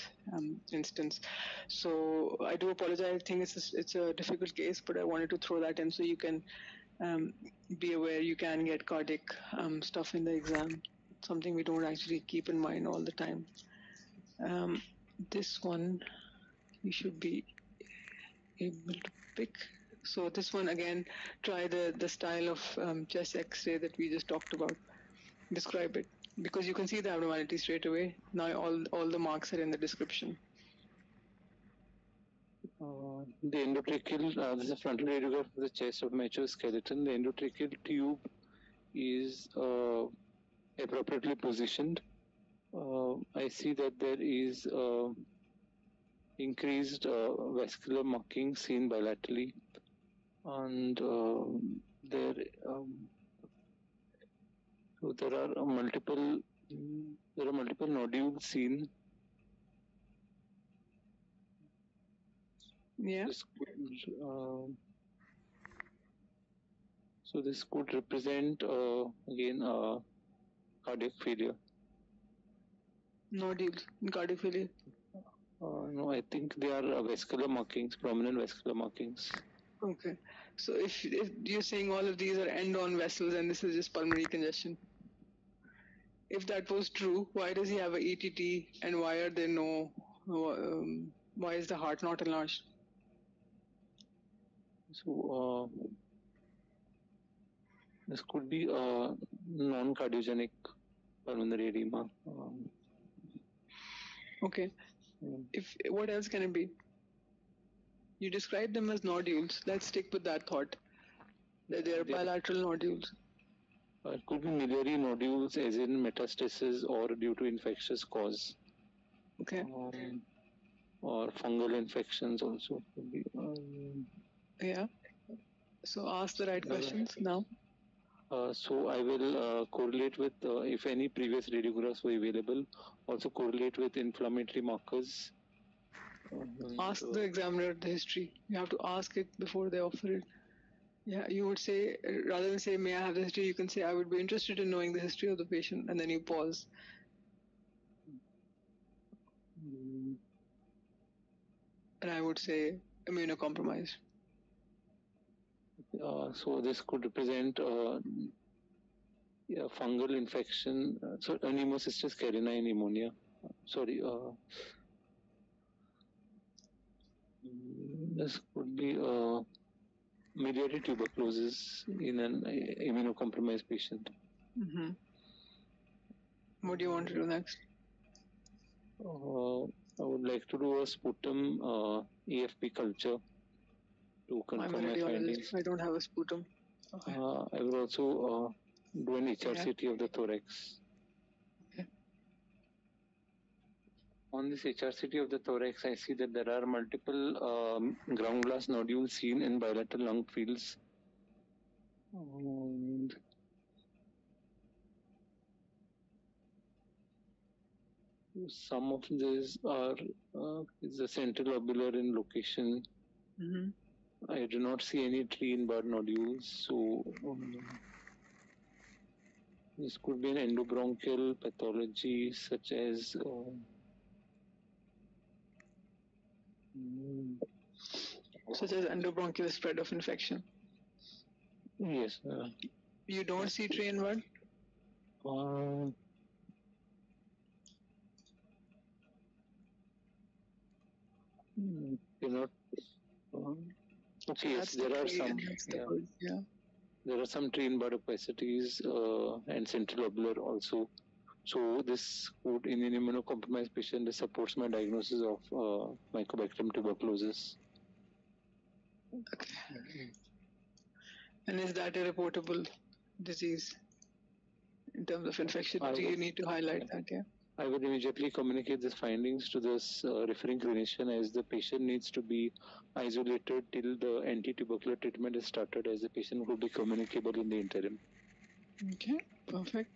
instance. So I do apologize. I think it's a difficult case, but I wanted to throw that in so you can um, be aware you can get cardiac stuff in the exam. Something we don't actually keep in mind all the time. This one you should be able to pick. So this one again, try the style of chest X-ray that we just talked about. Describe it because you can see the abnormality straight away. Now all the marks are in the description. The endotracheal, this is a frontal radiograph of the chest of mature skeleton. The endotracheal tube is appropriately positioned. I see that there is increased vascular marking seen bilaterally, and there so there are multiple nodules seen. Yeah. So this could represent again cardiac failure. Nodules in cardiac failure. No, I think they are vascular markings, prominent vascular markings. Okay. So if you're saying all of these are end-on vessels and this is just pulmonary congestion, if that was true, why does he have a ETT and why are there no? Why is the heart not enlarged? So this could be non-cardiogenic pulmonary edema. Okay. If what else can it be? You describe them as nodules. Let's stick with that thought. That they are bilateral nodules. It could be miliary nodules, as in metastasis or due to infectious cause. Okay. Or fungal infections also could be. Yeah. So ask the right questions now. So I will correlate with, if any previous radiographs were available, also correlate with inflammatory markers. Ask the examiner the history. You have to ask it before they offer it. Yeah, you would say, rather than say, may I have the history, you can say, I would be interested in knowing the history of the patient, and then you pause. And I would say, immunocompromised. So this could represent fungal infection, so pneumocystis carinii pneumonia. Sorry, this could be miliary tuberculosis in an immunocompromised patient. Mm-hmm. What do you want to do next? I would like to do a sputum AFP culture to confirm my findings. I don't have a sputum. Okay. I will also do an HRCT of the thorax. Okay. On this HRCT of the thorax, I see that there are multiple ground glass nodules seen in bilateral lung fields. And some of these are is a central lobular in location. Mm-hmm. I do not see any tree in bud nodules, so this could be an endobronchial pathology such as endobronchial spread of infection. Yes. You don't see tree in bud? Cannot. Okay, yes, there are some. Yeah. There are some tree-in-bud opacities and central lobular also. So this would, in an immunocompromised patient, this supports my diagnosis of Mycobacterium tuberculosis. Okay. And is that a reportable disease in terms of infection? Do you need to highlight that? Yeah. I will immediately communicate these findings to this referring clinician, as the patient needs to be isolated till the anti-tubercular treatment is started, as the patient will be communicable in the interim. Okay, perfect.